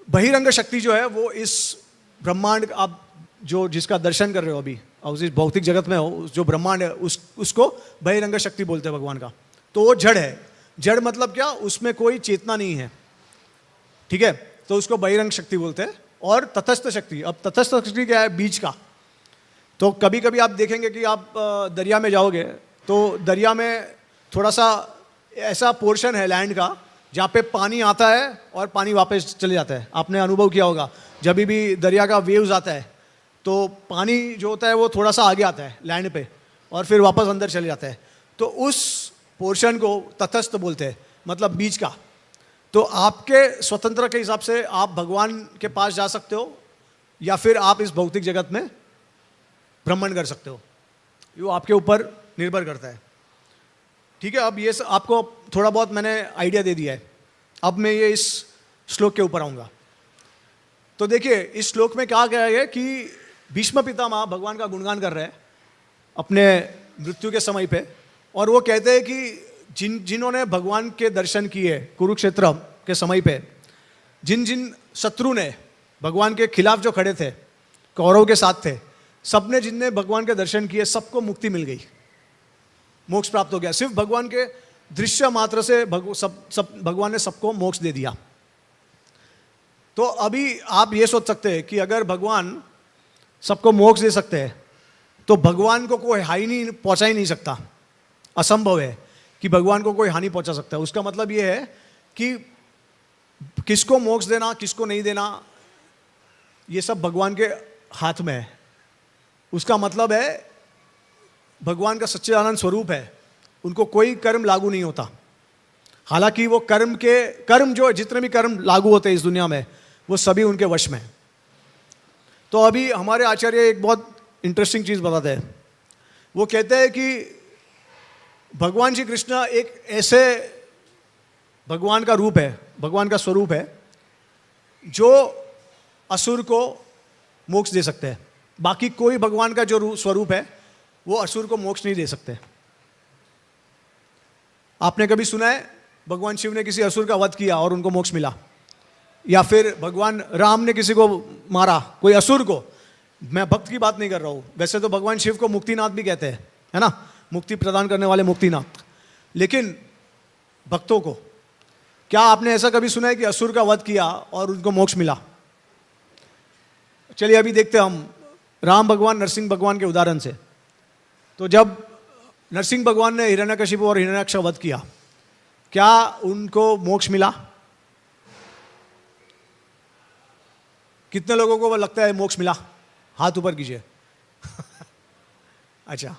बहिरंग शक्ति जो है वो इस ब्रह्मांड, आप जो जिसका दर्शन कर रहे हो अभी, और इस भौतिक जगत में हो, जो ब्रह्मांड है उसको बहिरंग शक्ति बोलते हैं भगवान का। तो वो जड़ है। जड़ मतलब क्या? उसमें कोई चेतना नहीं है। ठीक है, तो उसको बहिरंग शक्ति बोलते हैं। और तटस्थ शक्ति, अब तटस्थ शक्ति क्या है? बीच का। तो कभी कभी आप देखेंगे कि आप दरिया में जाओगे, तो दरिया में थोड़ा सा ऐसा पोर्शन है लैंड का जहाँ पे पानी आता है और पानी वापस चले जाता है। आपने अनुभव किया होगा, जब भी दरिया का वेव्स आता है तो पानी जो होता है वो थोड़ा सा आगे आता है लैंड पे और फिर वापस अंदर चले जाता है। तो उस पोर्शन को तटस्थ बोलते हैं, मतलब बीच का। तो आपके स्वतंत्र के हिसाब से आप भगवान के पास जा सकते हो, या फिर आप इस भौतिक जगत में भ्रमण कर सकते हो। ये आपके ऊपर निर्भर करता है। ठीक है, अब ये आपको थोड़ा बहुत मैंने आइडिया दे दिया है। अब मैं ये इस श्लोक के ऊपर आऊँगा। तो देखिए, इस श्लोक में क्या कहा है कि भीष्म पितामह भगवान का गुणगान कर रहे हैं अपने मृत्यु के समय पे, और वो कहते हैं कि जिन्होंने भगवान के दर्शन किए कुरुक्षेत्र के समय पे, जिन जिन शत्रु ने भगवान के खिलाफ जो खड़े थे, कौरव के साथ थे, सबने जिनने भगवान के दर्शन किए, सबको मुक्ति मिल गई, मोक्ष प्राप्त हो गया। सिर्फ भगवान के दृश्य मात्र से भगवान ने सबको मोक्ष दे दिया। तो अभी आप ये सोच सकते हैं कि अगर भगवान सबको मोक्ष दे सकते हैं तो भगवान को कोई हानि पहुंचा ही नहीं सकता। असंभव है कि भगवान को कोई हानि पहुंचा सकता है। उसका मतलब ये है कि किसको मोक्ष देना, किसको नहीं देना, ये सब भगवान के हाथ में है। उसका मतलब है भगवान का सच्चिदानंद स्वरूप है, उनको कोई कर्म लागू नहीं होता। हालांकि वो कर्म जो जितने भी कर्म लागू होते हैं इस दुनिया में, वो सभी उनके वश में है। तो अभी हमारे आचार्य एक बहुत इंटरेस्टिंग चीज़ बताते हैं। वो कहते हैं कि भगवान श्री कृष्ण एक ऐसे भगवान का रूप है, भगवान का स्वरूप है, जो असुर को मोक्ष दे सकते हैं। बाकी कोई भगवान का जो स्वरूप है वो असुर को मोक्ष नहीं दे सकते। आपने कभी सुना है भगवान शिव ने किसी असुर का वध किया और उनको मोक्ष मिला? या फिर भगवान राम ने किसी को मारा, कोई असुर को, मैं भक्त की बात नहीं कर रहा हूँ। वैसे तो भगवान शिव को मुक्तिनाथ भी कहते हैं, है ना, मुक्ति प्रदान करने वाले मुक्तिनाथ। लेकिन भक्तों को, क्या आपने ऐसा कभी सुना है कि असुर का वध किया और उनको मोक्ष मिला? चलिए अभी देखते हैं हम राम भगवान नरसिंह भगवान के उदाहरण से। तो जब नरसिंह भगवान ने हिरण्यकशिपु और हिरण्याक्ष वध किया, क्या उनको मोक्ष मिला? कितने लोगों को वो लगता है मोक्ष मिला? हाथ ऊपर कीजिए। अच्छा,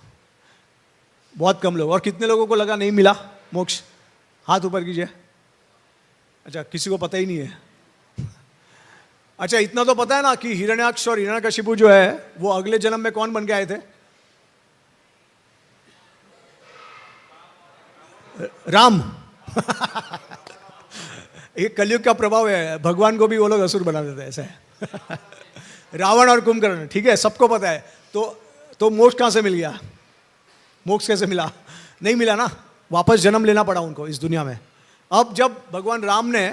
बहुत कम लोग। और कितने लोगों को लगा नहीं मिला मोक्ष? हाथ ऊपर कीजिए। अच्छा, किसी को पता ही नहीं है। अच्छा, इतना तो पता है ना कि हिरण्याक्ष और हिरण्यकशिपु जो है वो अगले जन्म में कौन बन के आए थे? राम। ये कलयुग का प्रभाव है, भगवान को भी वो लोग असुर बना देते हैं, ऐसा है। रावण और कुंभकर्ण, ठीक है, सबको पता है। तो मोक्ष कहां से मिल गया? मोक्ष कैसे मिला? नहीं मिला ना, वापस जन्म लेना पड़ा उनको इस दुनिया में। अब जब भगवान राम ने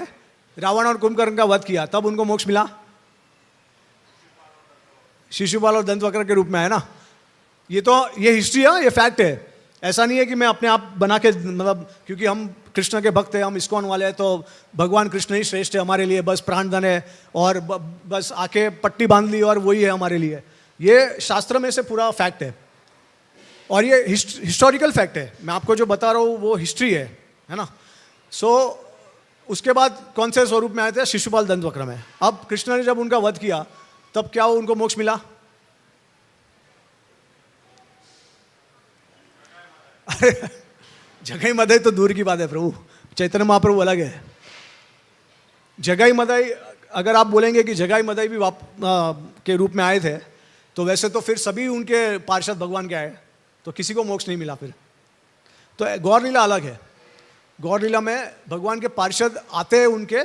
रावण और कुंभकर्ण का वध किया, तब उनको मोक्ष मिला। शिशुपाल और दंतवक्र के रूप में है ना। ये हिस्ट्री है, ये फैक्ट है। ऐसा नहीं है कि मैं अपने आप बना के, मतलब क्योंकि हम कृष्ण के भक्त हैं, हम इस्कॉन वाले हैं, तो भगवान कृष्ण ही श्रेष्ठ है हमारे लिए, बस प्राणधन है और बस आके पट्टी बांध ली और वही है हमारे लिए। ये शास्त्र में से पूरा फैक्ट है और ये हिस्टोरिकल फैक्ट है। मैं आपको जो बता रहा हूँ वो हिस्ट्री है ना। उसके बाद कौन से स्वरूप में आए थे? शिशुपाल दंतवक्र में। अब कृष्ण ने जब उनका वध किया, तब क्या उनको मोक्ष मिला? अरे जगाई मदाई तो दूर की बात है प्रभु, चैतन्य महाप्रभु अलग है। जगाई मदाई, अगर आप बोलेंगे कि जगाई मदाई भी के रूप में आए थे, तो वैसे तो फिर सभी उनके पार्षद भगवान के आए, तो किसी को मोक्ष नहीं मिला फिर। तो गौर लीला अलग है। गौर लीला में भगवान के पार्षद आते हैं उनके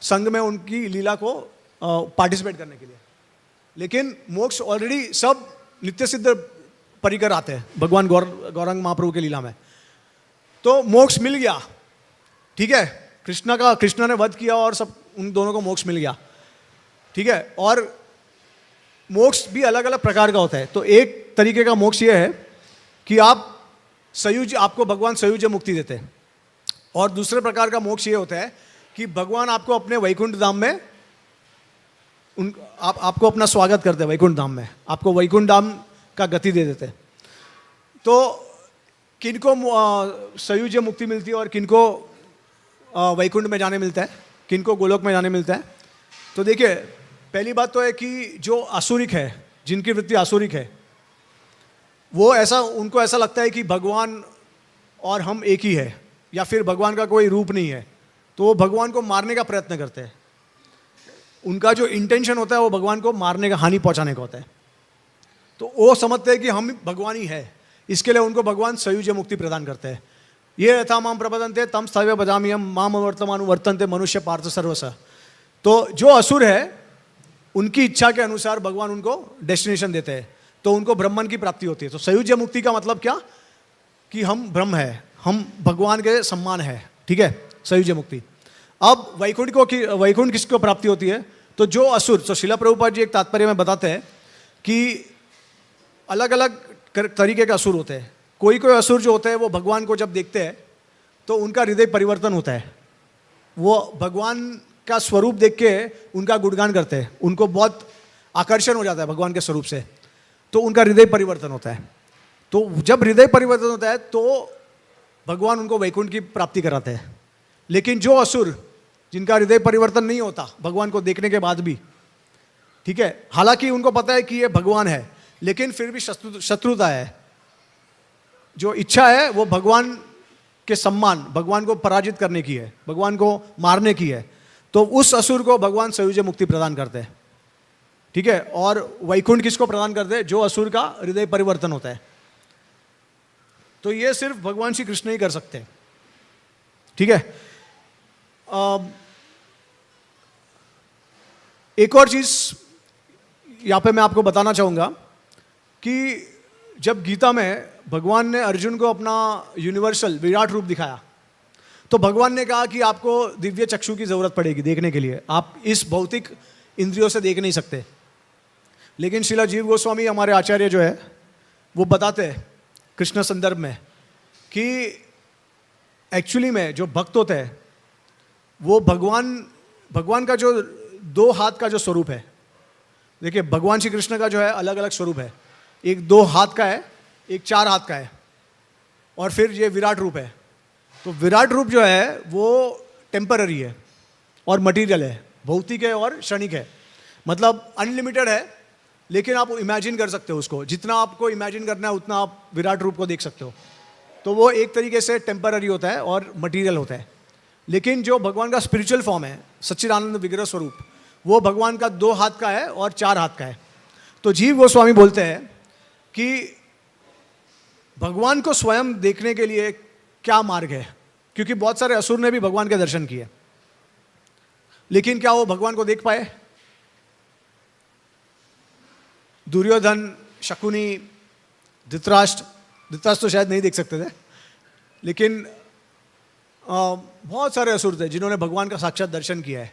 संग में, उनकी लीला को पार्टिसिपेट करने के लिए। लेकिन मोक्ष ऑलरेडी सब नित्य सिद्ध परिकर आते हैं भगवान गौरांग महाप्रभु की लीला में। तो मोक्ष मिल गया, ठीक है, कृष्ण ने वध किया और सब उन दोनों को मोक्ष मिल गया, ठीक है। और मोक्ष भी अलग अलग प्रकार का होता है। तो एक तरीके का मोक्ष ये है कि आपको भगवान सयुज मुक्ति देते हैं, और दूसरे प्रकार का मोक्ष ये होता है कि भगवान आपको अपने वैकुंठ धाम में आपको अपना स्वागत करते हैं। वैकुंठ धाम में आपको वैकुंठ धाम का गति दे देते हैं। तो किनको सयुज मुक्ति मिलती है और किनको वैकुंठ में जाने मिलता है, किनको गोलोक में जाने मिलता है? तो देखिए, पहली बात तो है कि जो आसुरिक है, जिनकी वृत्ति आसुरिक है, उनको ऐसा लगता है कि भगवान और हम एक ही है, या फिर भगवान का कोई रूप नहीं है, तो वो भगवान को मारने का प्रयत्न करते हैं। उनका जो इंटेंशन होता है वो भगवान को मारने का, हानि पहुंचाने का होता है। तो वो समझते हैं कि हम भगवान ही है, इसके लिए उनको भगवान सयुज मुक्ति प्रदान करते हैं। ये यथा माम प्रपदन्ते तम स्थैव भजाम्यहम् माम वर्तमानुवर्तन्ते मनुष्य पार्थ सर्वश। तो जो असुर है, उनकी इच्छा के अनुसार भगवान उनको डेस्टिनेशन देते हैं, तो उनको ब्रह्मन की प्राप्ति होती है। तो सयुज मुक्ति का मतलब क्या? कि हम ब्रह्म है, हम भगवान के सम्मान है, ठीक है, सयुज मुक्ति। अब वैकुंठ किसको प्राप्ति होती है? तो जो असुर, तो शिला प्रभुपाद जी एक तात्पर्य में बताते हैं कि अलग अलग तरीके के असुर होते हैं। कोई असुर जो होते हैं वो भगवान को जब देखते हैं तो उनका हृदय परिवर्तन होता है। वो भगवान का स्वरूप देख के उनका गुणगान करते हैं, उनको बहुत आकर्षण हो जाता है भगवान के स्वरूप से, तो उनका हृदय परिवर्तन होता है। तो जब हृदय परिवर्तन होता है तो भगवान उनको वैकुंठ की प्राप्ति कराते हैं। लेकिन जो असुर, जिनका हृदय परिवर्तन नहीं होता भगवान को देखने के बाद भी, ठीक है, हालांकि उनको पता है कि ये भगवान है, लेकिन फिर भी शत्रुता है, जो इच्छा है वो भगवान के सम्मान, भगवान को पराजित करने की है, भगवान को मारने की है, तो उस असुर को भगवान सयुज मुक्ति प्रदान करते हैं, ठीक है। और वैकुंठ किसको प्रदान करते हैं? जो असुर का हृदय परिवर्तन होता है। तो ये सिर्फ भगवान श्री कृष्ण ही कर सकते हैं, ठीक है। एक और चीज यहां पे मैं आपको बताना चाहूंगा कि जब गीता में भगवान ने अर्जुन को अपना यूनिवर्सल विराट रूप दिखाया, तो भगवान ने कहा कि आपको दिव्य चक्षु की जरूरत पड़ेगी देखने के लिए, आप इस भौतिक इंद्रियों से देख नहीं सकते। लेकिन श्रीला जीव गोस्वामी हमारे आचार्य जो है वो बताते हैं कृष्ण संदर्भ में कि एक्चुअली में जो भक्त होते हैं वो भगवान का जो 2 हाथ का जो स्वरूप है, देखिए भगवान श्री कृष्ण का जो है अलग अलग स्वरूप है, एक 2 हाथ का है, एक 4 हाथ का है, और फिर ये विराट रूप है। तो विराट रूप जो है वो टेम्पररी है और मटेरियल है, भौतिक है और क्षणिक है, मतलब अनलिमिटेड है, लेकिन आप इमेजिन कर सकते हो उसको, जितना आपको इमेजिन करना है उतना आप विराट रूप को देख सकते हो। तो वो एक तरीके से टेम्पररी होता है और मटेरियल होता है। लेकिन जो भगवान का स्पिरिचुअल फॉर्म है, सच्चिदानंद विग्रह स्वरूप, वो भगवान का 2 हाथ का है और 4 हाथ का है। तो जीव गोस्वामी बोलते हैं कि भगवान को स्वयं देखने के लिए क्या मार्ग है, क्योंकि बहुत सारे असुर ने भी भगवान के दर्शन किए, लेकिन क्या वो भगवान को देख पाए? दुर्योधन, शकुनी, धृतराष्ट्र तो शायद नहीं देख सकते थे, लेकिन बहुत सारे असुर थे जिन्होंने भगवान का साक्षात दर्शन किया है।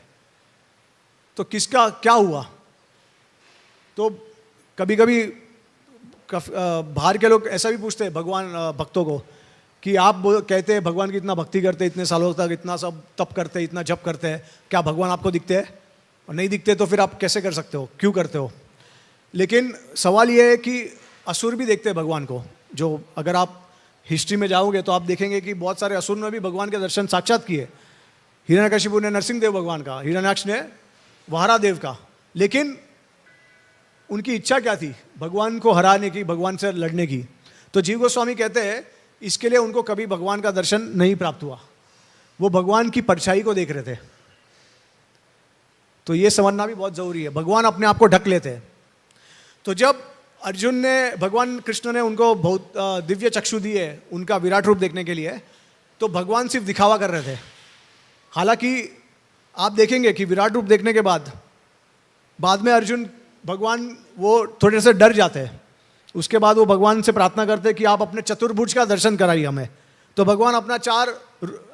तो किसका क्या हुआ? तो कभी कभी बाहर के लोग ऐसा भी पूछते हैं भगवान भक्तों को कि आप कहते हैं भगवान की इतना भक्ति करते, इतने सालों तक इतना सब तप करते, इतना जप करते हैं, क्या भगवान आपको दिखते हैं? और नहीं दिखते तो फिर आप कैसे कर सकते हो, क्यों करते हो? लेकिन सवाल ये है कि असुर भी देखते हैं भगवान को। जो अगर आप हिस्ट्री में जाओगे तो आप देखेंगे कि बहुत सारे असुर ने भी भगवान के दर्शन साक्षात किए। हिरण्यकशिपु ने नरसिंह देव भगवान का, हिरण्याक्ष ने वारादेव का, लेकिन उनकी इच्छा क्या थी? भगवान को हराने की, भगवान से लड़ने की। तो जीव गोस्वामी कहते हैं इसके लिए उनको कभी भगवान का दर्शन नहीं प्राप्त हुआ, वो भगवान की परछाई को देख रहे थे। तो ये समझना भी बहुत जरूरी है, भगवान अपने आप को ढक लेते हैं। तो जब अर्जुन ने, भगवान कृष्ण ने उनको बहुत दिव्य चक्षु दिए उनका विराट रूप देखने के लिए, तो भगवान सिर्फ दिखावा कर रहे थे। हालांकि आप देखेंगे कि विराट रूप देखने के बाद में अर्जुन, भगवान वो थोड़े से डर जाते हैं। उसके बाद वो भगवान से प्रार्थना करते हैं कि आप अपने चतुर्भुज का दर्शन कराइए हमें। तो भगवान अपना 4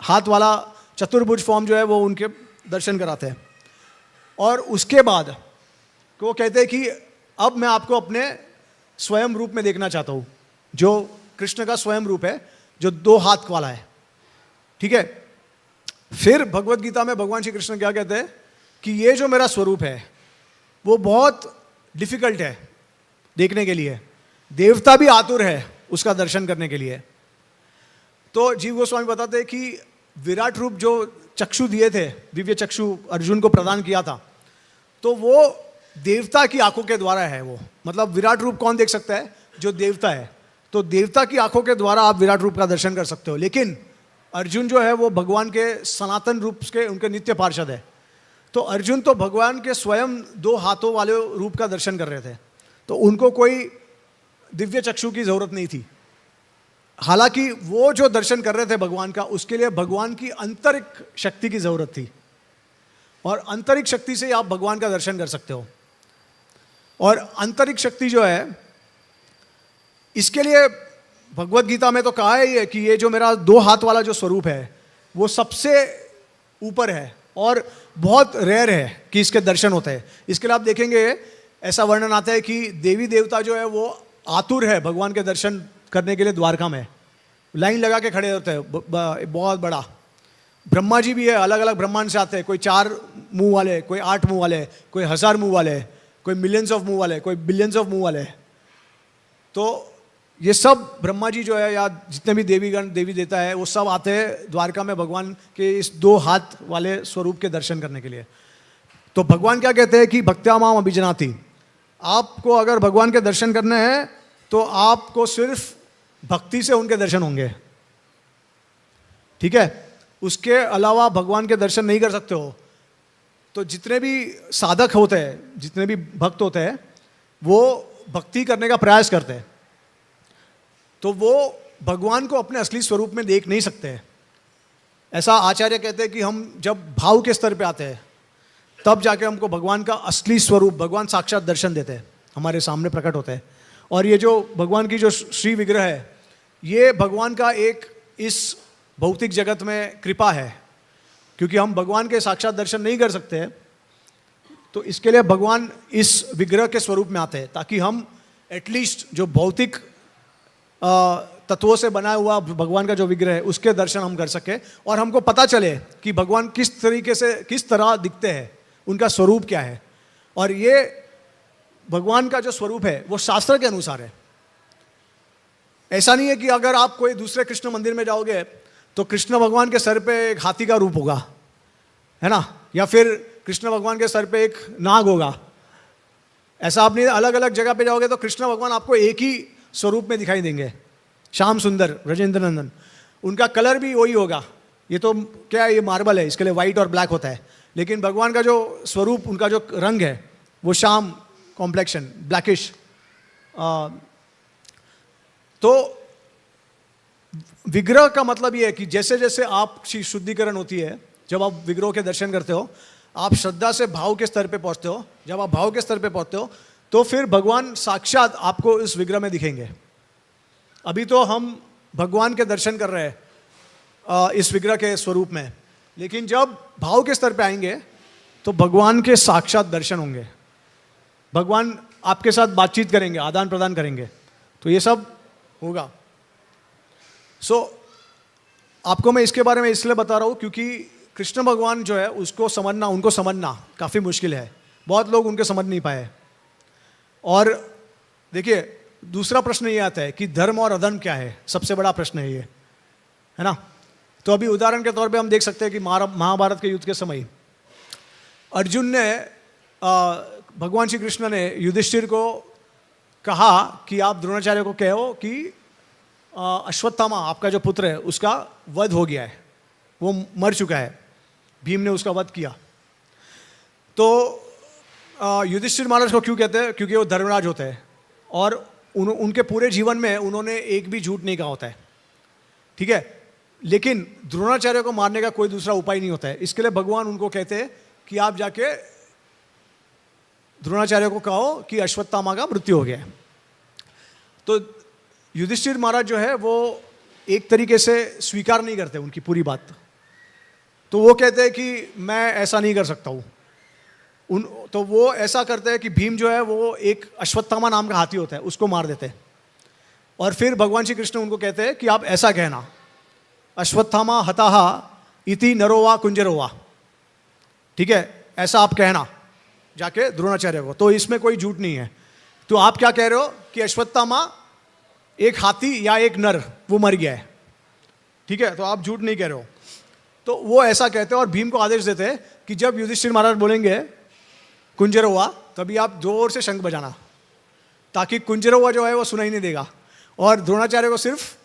हाथ वाला चतुर्भुज फॉर्म जो है वो उनके दर्शन कराते हैं। और उसके बाद वो कहते हैं कि अब मैं आपको अपने स्वयं रूप में देखना चाहता हूँ, जो कृष्ण का स्वयं रूप है, जो 2 हाथ वाला है। ठीक है। फिर भगवत गीता में भगवान श्री कृष्ण क्या कहते हैं कि ये जो मेरा स्वरूप है वो बहुत डिफिकल्ट है देखने के लिए, देवता भी आतुर है उसका दर्शन करने के लिए। तो जीव गोस्वामी बताते हैं कि विराट रूप जो चक्षु दिए थे, दिव्य चक्षु अर्जुन को प्रदान किया था, तो वो देवता की आंखों के द्वारा है। वो मतलब विराट रूप कौन देख सकता है? जो देवता है। तो देवता की आंखों के द्वारा आप विराट रूप का दर्शन कर सकते हो। लेकिन अर्जुन जो है वो भगवान के सनातन रूप के, उनके नित्य पार्षद है। तो अर्जुन तो भगवान के स्वयं 2 हाथों वाले रूप का दर्शन कर रहे थे, तो उनको कोई दिव्य चक्षु की जरूरत नहीं थी। हालांकि वो जो दर्शन कर रहे थे भगवान का, उसके लिए भगवान की आंतरिक शक्ति की जरूरत थी, और आंतरिक शक्ति से आप भगवान का दर्शन कर सकते हो। और आंतरिक शक्ति जो है, इसके लिए भगवत गीता में तो कहा ही है कि ये जो मेरा 2 हाथ वाला जो स्वरूप है वो सबसे ऊपर है और बहुत रेयर है कि इसके दर्शन होते हैं। इसके लिए आप देखेंगे ऐसा वर्णन आता है कि देवी देवता जो है वो आतुर है भगवान के दर्शन करने के लिए। द्वारका में लाइन लगा के खड़े होते हैं, बहुत बड़ा। ब्रह्मा जी भी है, अलग अलग ब्रह्मांड से आते हैं, कोई 4 मुंह वाले, कोई 8 मुंह वाले, कोई 1000 मुंह वाले, कोई मिलियंस ऑफ मुंह वाले, कोई बिलियंस ऑफ मुंह वाले। तो ये सब ब्रह्मा जी जो है या जितने भी देवीगण देवी देवता है वो सब आते हैं द्वारका में भगवान के इस 2 हाथ वाले स्वरूप के दर्शन करने के लिए। तो भगवान क्या कहते हैं कि भक्त्या माम अभिजनाति, आपको अगर भगवान के दर्शन करने हैं तो आपको सिर्फ भक्ति से उनके दर्शन होंगे। ठीक है। उसके अलावा भगवान के दर्शन नहीं कर सकते हो। तो जितने भी साधक होते हैं, जितने भी भक्त होते हैं, वो भक्ति करने का प्रयास करते हैं, तो वो भगवान को अपने असली स्वरूप में देख नहीं सकते हैं। ऐसा आचार्य कहते हैं कि हम जब भाव के स्तर पे आते हैं तब जाके हमको भगवान का असली स्वरूप, भगवान साक्षात दर्शन देते हैं, हमारे सामने प्रकट होते हैं। और ये जो भगवान की जो श्री विग्रह है, ये भगवान का एक इस भौतिक जगत में कृपा है, क्योंकि हम भगवान के साक्षात दर्शन नहीं कर सकते। तो इसके लिए भगवान इस विग्रह के स्वरूप में आते हैं, ताकि हम एटलीस्ट जो भौतिक तत्वों से बना हुआ भगवान का जो विग्रह है उसके दर्शन हम कर सके, और हमको पता चले कि भगवान किस तरीके से, किस तरह दिखते हैं, उनका स्वरूप क्या है। और ये भगवान का जो स्वरूप है वो शास्त्र के अनुसार है। ऐसा नहीं है कि अगर आप कोई दूसरे कृष्ण मंदिर में जाओगे तो कृष्ण भगवान के सर पे एक हाथी का रूप होगा, है ना, या फिर कृष्ण भगवान के सर पे एक नाग होगा। ऐसा आप नहीं, अलग अलग जगह पे जाओगे तो कृष्ण भगवान आपको एक ही स्वरूप में दिखाई देंगे, श्याम सुंदर, ब्रजेंद्र नंदन। उनका कलर भी वही होगा। ये तो क्या है, ये मार्बल है, इसके लिए वाइट और ब्लैक होता है, लेकिन भगवान का जो स्वरूप, उनका जो रंग है वो श्याम कॉम्प्लेक्शन, ब्लैकिश। तो विग्रह का मतलब ये है कि जैसे जैसे आपकी शुद्धिकरण होती है, जब आप विग्रह के दर्शन करते हो, आप श्रद्धा से भाव के स्तर पे पहुंचते हो। जब आप भाव के स्तर पे पहुंचते हो तो फिर भगवान साक्षात आपको इस विग्रह में दिखेंगे। अभी तो हम भगवान के दर्शन कर रहे हैं इस विग्रह के स्वरूप में, लेकिन जब भाव के स्तर पे आएंगे तो भगवान के साक्षात दर्शन होंगे। भगवान आपके साथ बातचीत करेंगे, आदान प्रदान करेंगे, तो ये सब होगा। आपको मैं इसके बारे में इसलिए बता रहा हूँ क्योंकि कृष्ण भगवान जो है उसको समझना, उनको समझना काफ़ी मुश्किल है। बहुत लोग उनके समझ नहीं पाए। और देखिए, दूसरा प्रश्न ये आता है कि धर्म और अधर्म क्या है। सबसे बड़ा प्रश्न है ये, है ना। तो अभी उदाहरण के तौर पे हम देख सकते हैं कि महाभारत के युद्ध के समय अर्जुन ने, भगवान श्री कृष्ण ने युधिष्ठिर को कहा कि आप द्रोणाचार्य को कहो कि अश्वत्थामा, आपका जो पुत्र है, उसका वध हो गया है, वो मर चुका है, भीम ने उसका वध किया। तो युधिष्ठिर महाराज को क्यों कहते हैं? क्योंकि वो धर्मराज होते हैं और उनके पूरे जीवन में उन्होंने एक भी झूठ नहीं कहा होता है, ठीक है। लेकिन द्रोणाचार्य को मारने का कोई दूसरा उपाय नहीं होता है। इसके लिए भगवान उनको कहते हैं कि आप जाके द्रोणाचार्य को कहो कि अश्वत्थामा का मृत्यु हो गया है। तो युधिष्ठिर महाराज जो है वो एक तरीके से स्वीकार नहीं करते उनकी पूरी बात। तो वो कहते हैं कि मैं ऐसा नहीं कर सकता हूँ। तो वो ऐसा करते हैं कि भीम जो है वो एक अश्वत्थामा नाम का हाथी होता है, उसको मार देते हैं। और फिर भगवान श्री कृष्ण उनको कहते हैं कि आप ऐसा कहना, अश्वत्थामा हताहा इति नरोवा कुंजरोवा, ठीक है, ऐसा आप कहना जाके द्रोणाचार्य को। तो इसमें कोई झूठ नहीं है। तो आप क्या कह रहे हो कि अश्वत्थामा एक हाथी या एक नर वो मर गया है, ठीक है, तो आप झूठ नहीं कह रहे हो। तो वो ऐसा कहते हैं और भीम को आदेश देते हैं कि जब युधिष्ठिर महाराज बोलेंगे कुंजरोवा, तभी आप जोर से शंख बजाना, ताकि कुंजरोवा जो है वो सुनाई नहीं देगा और द्रोणाचार्य को सिर्फ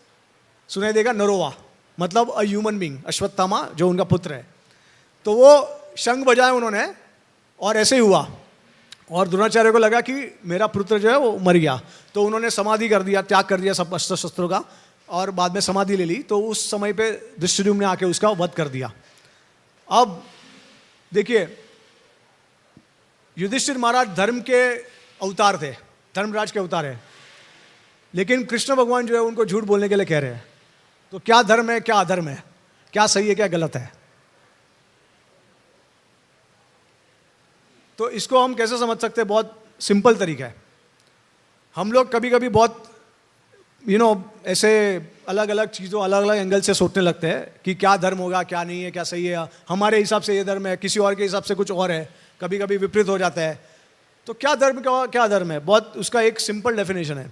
सुनाई देगा नरोवा, मतलब अ ह्यूमन बींग, अश्वत्थामा जो उनका पुत्र है। तो वो शंख बजाए उन्होंने और ऐसे ही हुआ। और द्रोणाचार्य को लगा कि मेरा पुत्र जो है वो मर गया, तो उन्होंने समाधि कर दिया, त्याग कर दिया सब अस्त्र शस्त्रों का, और बाद में समाधि ले ली। तो उस समय पे धृष्टद्युम्न ने आके उसका वध कर दिया। अब देखिए, युधिष्ठिर महाराज धर्म के अवतार थे, धर्मराज के अवतार है, लेकिन कृष्ण भगवान जो है उनको झूठ बोलने के लिए कह रहे हैं। तो क्या धर्म है, क्या अधर्म है, क्या सही है, क्या गलत है? तो इसको हम कैसे समझ सकते हैं? बहुत सिंपल तरीका है। हम लोग कभी कभी बहुत ऐसे अलग अलग चीज़ों, अलग अलग एंगल से सोचने लगते हैं कि क्या धर्म होगा, क्या नहीं है, क्या सही है। हमारे हिसाब से ये धर्म है, किसी और के हिसाब से कुछ और है, कभी कभी विपरीत हो जाता है। तो क्या धर्म, क्या धर्म है? बहुत उसका एक सिंपल डेफिनेशन है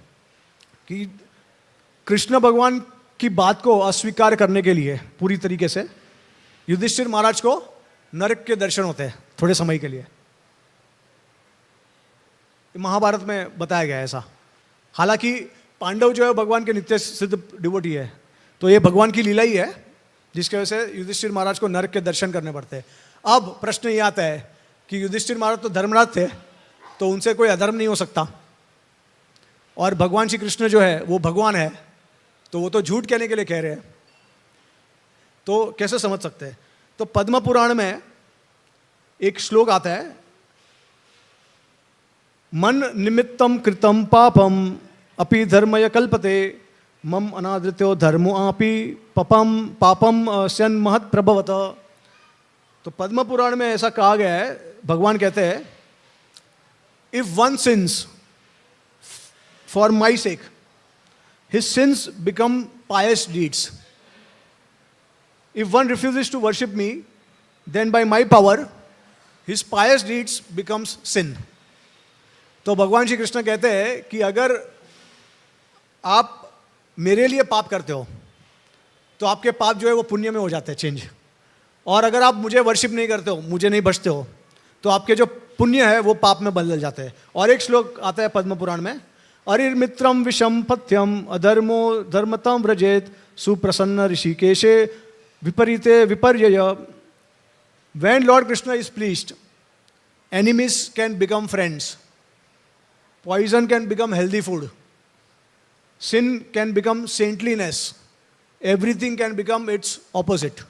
कि कृष्ण भगवान की बात को अस्वीकार करने के लिए पूरी तरीके से युधिष्ठिर महाराज को नरक के दर्शन होते हैं थोड़े समय के लिए। महाभारत में बताया गया है ऐसा। हालांकि पांडव जो है भगवान के नित्य सिद्ध डिवोटी है, तो ये भगवान की लीला ही है जिसकी वजह से युधिष्ठिर महाराज को नरक के दर्शन करने पड़ते हैं। अब प्रश्न ये आता है कि युधिष्ठिर महाराज तो धर्मराज थे, तो उनसे कोई अधर्म नहीं हो सकता, और भगवान श्री कृष्ण जो है वो भगवान है, तो वो तो झूठ कहने के लिए कह रहे हैं। तो कैसे समझ सकते हैं? तो पद्म पुराण में एक श्लोक आता है, मन निमित्तम कृतम पापम अपि धर्मय कल्पते मम अनादृत्यो धर्मो आपि पापम स्यन महत् प्रभवत। तो पद्म पुराण में ऐसा कहा गया है, भगवान कहते हैं if one sins for my sake, his sins become pious deeds. If one refuses to worship me, then by my power, his pious deeds becomes sin. तो भगवान श्री कृष्ण कहते हैं कि अगर आप मेरे लिए पाप करते हो तो आपके पाप जो है वो पुण्य में हो जाते हैं चेंज, और अगर आप मुझे वर्शिप नहीं करते हो, मुझे नहीं बचते हो, तो आपके जो पुण्य है वो पाप में बदल जाते हैं. और एक श्लोक आता है पद्म पुराण में, अरिर्मित्रम विषम पथ्यम अधर्मो धर्मतम व्रजेत सुप्रसन्न ऋषिकेशे विपरीते विपर्यय. When Lord Krishna is pleased, enemies can become friends, poison can become healthy food, sin can become saintliness, everything can become its opposite.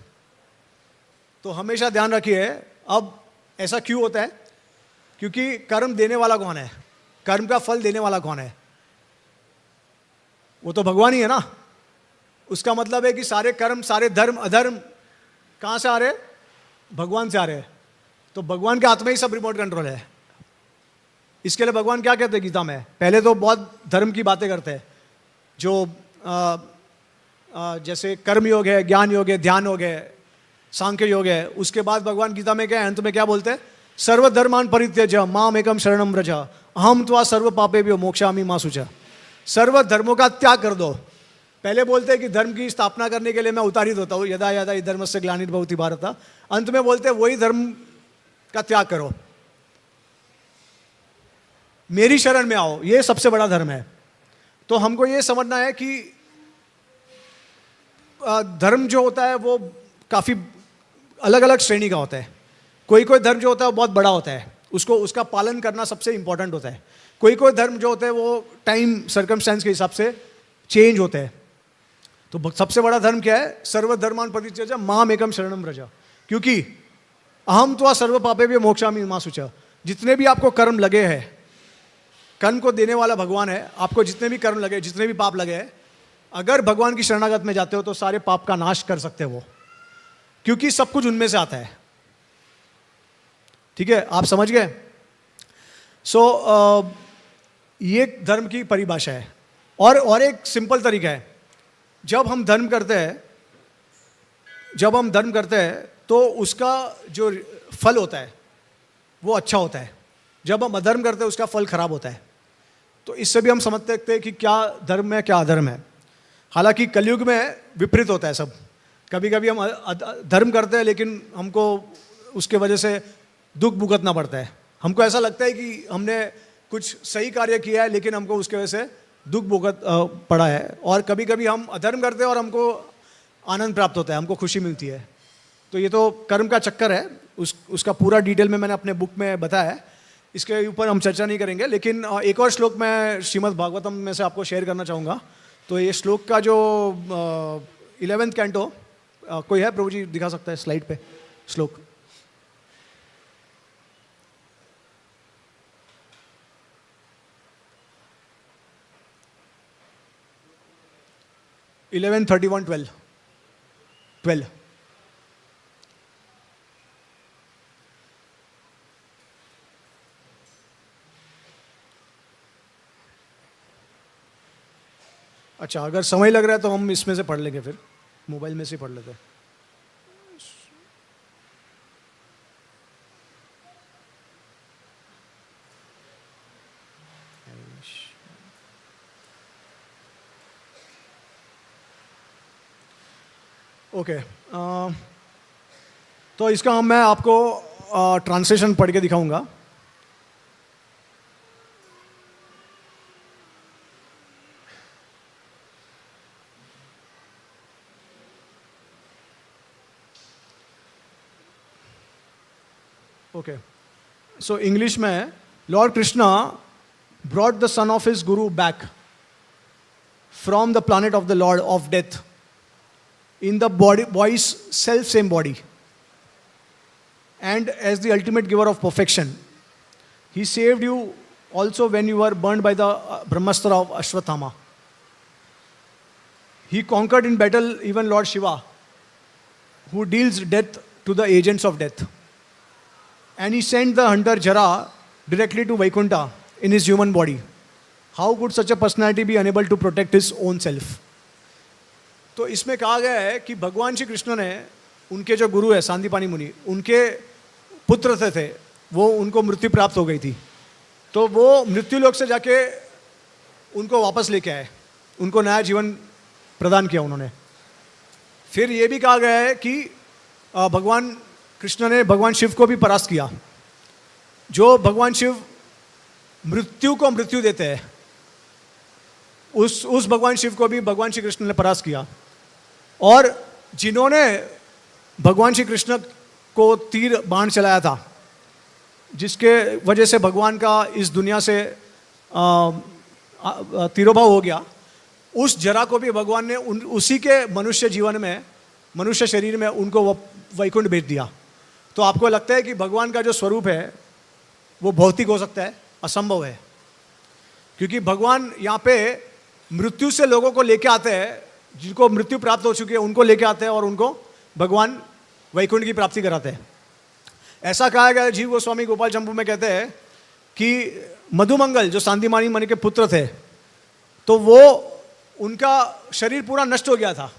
तो हमेशा ध्यान रखिए. अब ऐसा क्यों होता है? क्योंकि कर्म देने वाला कौन है? कर्म का फल देने वाला कौन है? वो तो भगवान ही है ना. उसका मतलब है कि सारे कर्म, सारे धर्म अधर्म कहाँ से आ रहे हैं? भगवान से आ रहे हैं. तो भगवान के हाथ में ही सब रिमोट कंट्रोल है. इसके लिए भगवान क्या कहते हैं गीता में? पहले तो बहुत धर्म की बातें करते हैं, जो जैसे कर्म योग है, ज्ञान योग है, ध्यान योग है, सांख्य योग है. उसके बाद भगवान गीता में क्या है, अंत में क्या बोलते हैं? सर्वधर्मान परित्यज माम एकम शरणम व्रज अहम त्वा सर्व पापेभ्यो मोक्षामि मा शुचः. सर्व धर्मों का त्याग कर दो. पहले बोलते हैं कि धर्म की स्थापना करने के लिए मैं उतारित होता हूँ, यदा यदा हि धर्मस्य ग्लानिर्भवति भारत. अंत में बोलते हैं वही धर्म का त्याग करो, मेरी शरण में आओ, ये सबसे बड़ा धर्म है. तो हमको ये समझना है कि धर्म जो होता है वो काफ़ी अलग अलग श्रेणी का होता है. कोई कोई धर्म जो होता है वो बहुत बड़ा होता है, उसको उसका पालन करना सबसे इंपॉर्टेंट होता है. कोई कोई धर्म जो होते हैं वो टाइम सर्कमस्टेंस के हिसाब से चेंज होते हैं. तो सबसे बड़ा धर्म क्या है? सर्वधर्मान परित्यज्य माम एकम शरणम व्रज. क्योंकि अहम त्वा सर्व पापेभ्यो मोक्षामि मा शुचः. जितने भी आपको कर्म लगे हैं, कर्म को देने वाला भगवान है. आपको जितने भी कर्म लगे, जितने भी पाप लगे हैं, अगर भगवान की शरणागत में जाते हो तो सारे पाप का नाश कर सकते हैं वो, क्योंकि सब कुछ उनमें से आता है. ठीक है, आप समझ गए? सो ये धर्म की परिभाषा है. और एक सिंपल तरीका है. जब हम धर्म करते हैं तो उसका जो फल होता है वो अच्छा होता है. जब हम अधर्म करते हैं उसका फल खराब होता है. तो इससे भी हम समझ सकते हैं कि क्या धर्म है, क्या अधर्म है. हालांकि कलयुग में विपरीत होता है सब. कभी कभी हम धर्म करते हैं लेकिन हमको उसके वजह से दुख भुगतना पड़ता है. हमको ऐसा लगता है कि हमने कुछ सही कार्य किया है लेकिन हमको उसके वजह से दुख भुगत पड़ा है. और कभी कभी हम अधर्म करते हैं और हमको आनंद प्राप्त होता है, हमको खुशी मिलती है. तो ये तो कर्म का चक्कर है. उसका पूरा डिटेल में मैंने अपने बुक में बताया है, इसके ऊपर हम चर्चा नहीं करेंगे. लेकिन एक और श्लोक मैं श्रीमद् भागवतम में से आपको शेयर करना चाहूँगा. तो ये श्लोक का जो 11th कैंटो, कोई है प्रभु जी दिखा सकता है स्लाइड पे श्लोक? इलेवन 31 12. अच्छा, अगर समय लग रहा है तो हम इसमें से पढ़ लेंगे, फिर मोबाइल में से पढ़ लेते हैं. ओके, तो इसका मैं आपको ट्रांसलेशन पढ़ के दिखाऊंगा. ओके, सो इंग्लिश में, Lord Krishna brought the son of his guru back from the planet of the Lord of death in the boy's self same body, and as the ultimate giver of perfection. He saved you also when you were burned by the Brahmastra of Ashwatthama. He conquered in battle even Lord Shiva, who deals death to the agents of death. And he sent the hunter Jara directly to Vaikuntha in his human body. How could such a personality be unable to protect his own self? तो इसमें कहा गया है कि भगवान श्री कृष्ण ने उनके जो गुरु है सांदीपानी मुनि, उनके पुत्र थे वो उनको मृत्यु प्राप्त हो गई थी, तो वो मृत्यु लोक से जाके उनको वापस लेके आए, उनको नया जीवन प्रदान किया उन्होंने। फिर ये भी कहा गया है कि भगवान कृष्ण ने भगवान शिव को भी परास्त किया। जो भगवान शिव मृत्यु को मृत्यु देते हैं, उस भगवान शिव को भी भगवान श्री कृष्ण ने परास्त किया। और जिन्होंने भगवान श्री कृष्ण को तीर बाण चलाया था, जिसके वजह से भगवान का इस दुनिया से तिरोभाव हो गया, उस जरा को भी भगवान ने उसी के मनुष्य जीवन में, मनुष्य शरीर में उनको वैकुंठ भेज दिया। तो आपको लगता है कि भगवान का जो स्वरूप है वो भौतिक हो सकता है? असंभव है, क्योंकि भगवान यहाँ पे मृत्यु से लोगों को लेके आते हैं, जिनको मृत्यु प्राप्त हो चुकी है उनको लेके आते हैं और उनको भगवान वैकुंठ की प्राप्ति कराते हैं। ऐसा कहा गया, जीव गोस्वामी गोपाल चंपू में कहते हैं कि मधुमंगल जो सांदीपानी मुनि के पुत्र थे, तो वो उनका शरीर पूरा नष्ट हो गया था,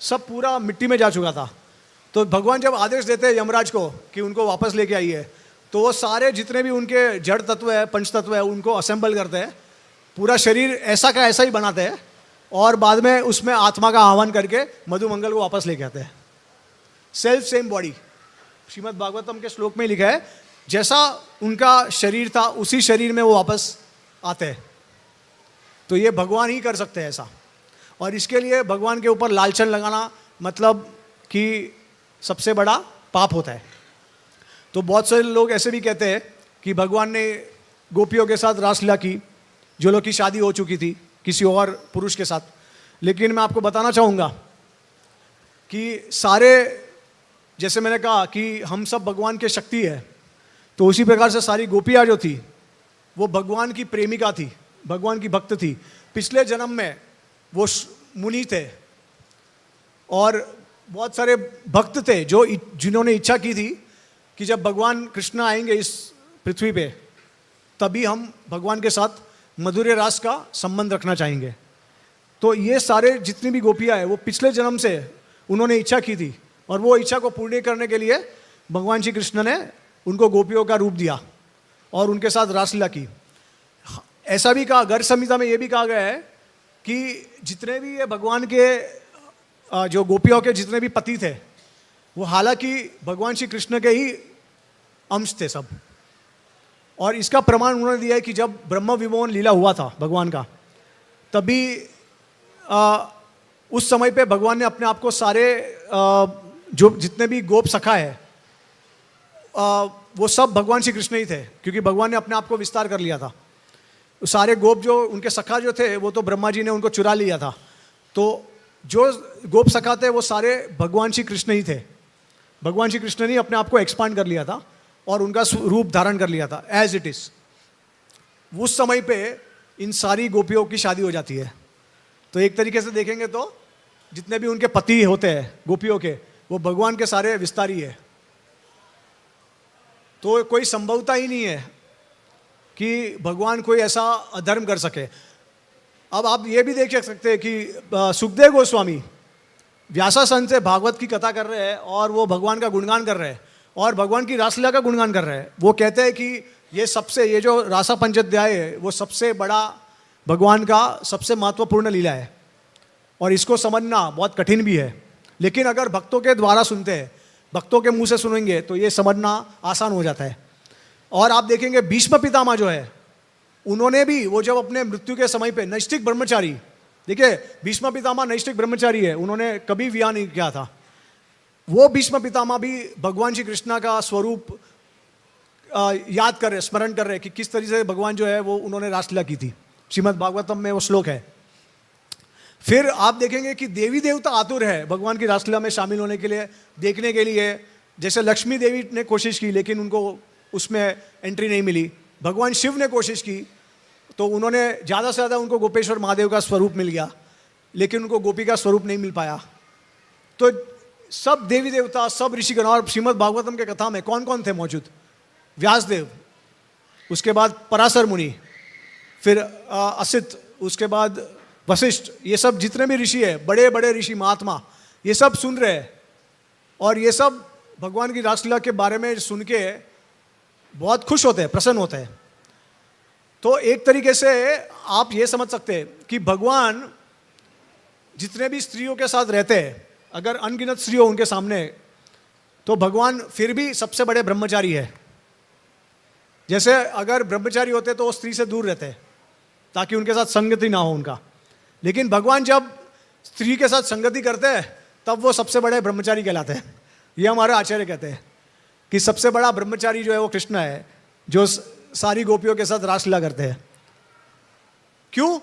सब पूरा मिट्टी में जा चुका था। तो भगवान जब आदेश देते हैं यमराज को कि उनको वापस लेके आइए, तो वो सारे जितने भी उनके जड़ तत्व है, पंच तत्व है, उनको असेंबल करते हैं, पूरा शरीर ऐसा का ऐसा ही बनाते हैं और बाद में उसमें आत्मा का आह्वान करके मधुमंगल को वापस लेके आते हैं। Self same body, Shrimad Bhagavatam के श्लोक में लिखा है, जैसा उनका शरीर था उसी शरीर में वो वापस आते हैं। तो ये भगवान ही कर सकते हैं ऐसा, और इसके लिए भगवान के ऊपर लालचन लगाना मतलब कि सबसे बड़ा पाप होता है। तो बहुत सारे लोग ऐसे भी कहते हैं कि भगवान ने गोपियों के साथ रासलीला की, जो लोग की शादी हो चुकी थी किसी और पुरुष के साथ। लेकिन मैं आपको बताना चाहूँगा कि सारे, जैसे मैंने कहा कि हम सब भगवान के शक्ति है, तो उसी प्रकार से सारी गोपियाँ जो थी वो भगवान की प्रेमिका थी, भगवान की भक्त थी। पिछले जन्म में वो मुनि थे और बहुत सारे भक्त थे जो जिन्होंने इच्छा की थी कि जब भगवान कृष्ण आएंगे इस पृथ्वी पे, तभी हम भगवान के साथ मधुर रास का संबंध रखना चाहेंगे। तो ये सारे जितनी भी गोपियाँ हैं वो पिछले जन्म से उन्होंने इच्छा की थी, और वो इच्छा को पूर्ण करने के लिए भगवान श्री कृष्ण ने उनको गोपियों का रूप दिया और उनके साथ रासलीला की। ऐसा भी कहा, गर्ग संहिता में ये भी कहा गया है कि जितने भी ये भगवान के जो गोपियों के जितने भी पति थे, वो हालांकि भगवान श्री कृष्ण के ही अंश थे सब। और इसका प्रमाण उन्होंने दिया है कि जब ब्रह्म विमोहन लीला हुआ था भगवान का, तभी उस समय पे भगवान ने अपने आप को सारे जो जितने भी गोप सखा है वो सब भगवान श्री कृष्ण ही थे, क्योंकि भगवान ने अपने आप को विस्तार कर लिया था। सारे गोप जो उनके सखा जो थे वो तो ब्रह्मा जी ने उनको चुरा लिया था, तो जो गोप सखा थे वो सारे भगवान श्री कृष्ण ही थे। भगवान श्री कृष्ण ने अपने आप को एक्सपांड कर लिया था और उनका रूप धारण कर लिया था एज इट इज। उस समय पे इन सारी गोपियों की शादी हो जाती है। तो एक तरीके से देखेंगे तो जितने भी उनके पति होते हैं गोपियों के, वो भगवान के सारे विस्तारी है। तो कोई संभवता ही नहीं है कि भगवान कोई ऐसा अधर्म कर सके। अब आप ये भी देख सकते हैं कि सुखदेव गोस्वामी व्यासासन से भागवत की कथा कर रहे हैं और वो भगवान का गुणगान कर रहे हैं और भगवान की रासलीला का गुणगान कर रहे हैं। वो कहते हैं कि ये जो रासा पंचाध्याय है वो सबसे बड़ा भगवान का सबसे महत्वपूर्ण लीला है और इसको समझना बहुत कठिन भी है। लेकिन अगर भक्तों के द्वारा सुनते हैं, भक्तों के मुंह से सुनेंगे तो ये समझना आसान हो जाता है। और आप देखेंगे भीष्म पितामह जो है, उन्होंने भी वो जब अपने मृत्यु के समय पे नैष्ठिक ब्रह्मचारी, देखिए भीष्म पितामह नैष्ठिक ब्रह्मचारी है, उन्होंने कभी विवाह नहीं किया था। वो भीष्म पितामह भी भगवान श्री कृष्ण का स्वरूप याद कर रहे, स्मरण कर रहे कि किस तरीके से भगवान जो है वो उन्होंने रासलीला की थी। श्रीमद् भागवतम में वो श्लोक है। फिर आप देखेंगे कि देवी देवता आतुर है भगवान की रासलीला में शामिल होने के लिए, देखने के लिए। जैसे लक्ष्मी देवी ने कोशिश की लेकिन उनको उसमें एंट्री नहीं मिली। भगवान शिव ने कोशिश की तो उन्होंने ज़्यादा से ज़्यादा उनको गोपेश्वर महादेव का स्वरूप मिल गया, लेकिन उनको गोपी का स्वरूप नहीं मिल पाया। तो सब देवी देवता, सब ऋषिगण, और श्रीमद् भागवतम के कथा में कौन कौन थे मौजूद? व्यासदेव, उसके बाद पराशर मुनि, फिर असित, उसके बाद वशिष्ठ, ये सब जितने भी ऋषि है, बड़े बड़े ऋषि महात्मा, ये सब सुन रहे हैं और ये सब भगवान की रासलीला के बारे में सुन के बहुत खुश होते हैं, प्रसन्न होते हैं। तो एक तरीके से आप ये समझ सकते हैं कि भगवान जितने भी स्त्रियों के साथ रहते हैं, अगर अनगिनत स्त्री हो उनके सामने, तो भगवान फिर भी सबसे बड़े ब्रह्मचारी है। जैसे अगर ब्रह्मचारी होते तो वो स्त्री से दूर रहते ताकि उनके साथ संगति ना हो उनका, लेकिन भगवान जब स्त्री के साथ संगति करते हैं तब वो सबसे बड़े ब्रह्मचारी कहलाते हैं। ये हमारे आचार्य कहते हैं कि सबसे बड़ा ब्रह्मचारी जो है वो कृष्ण है, जो सारी गोपियों के साथ रासलीला करते हैं। क्यों?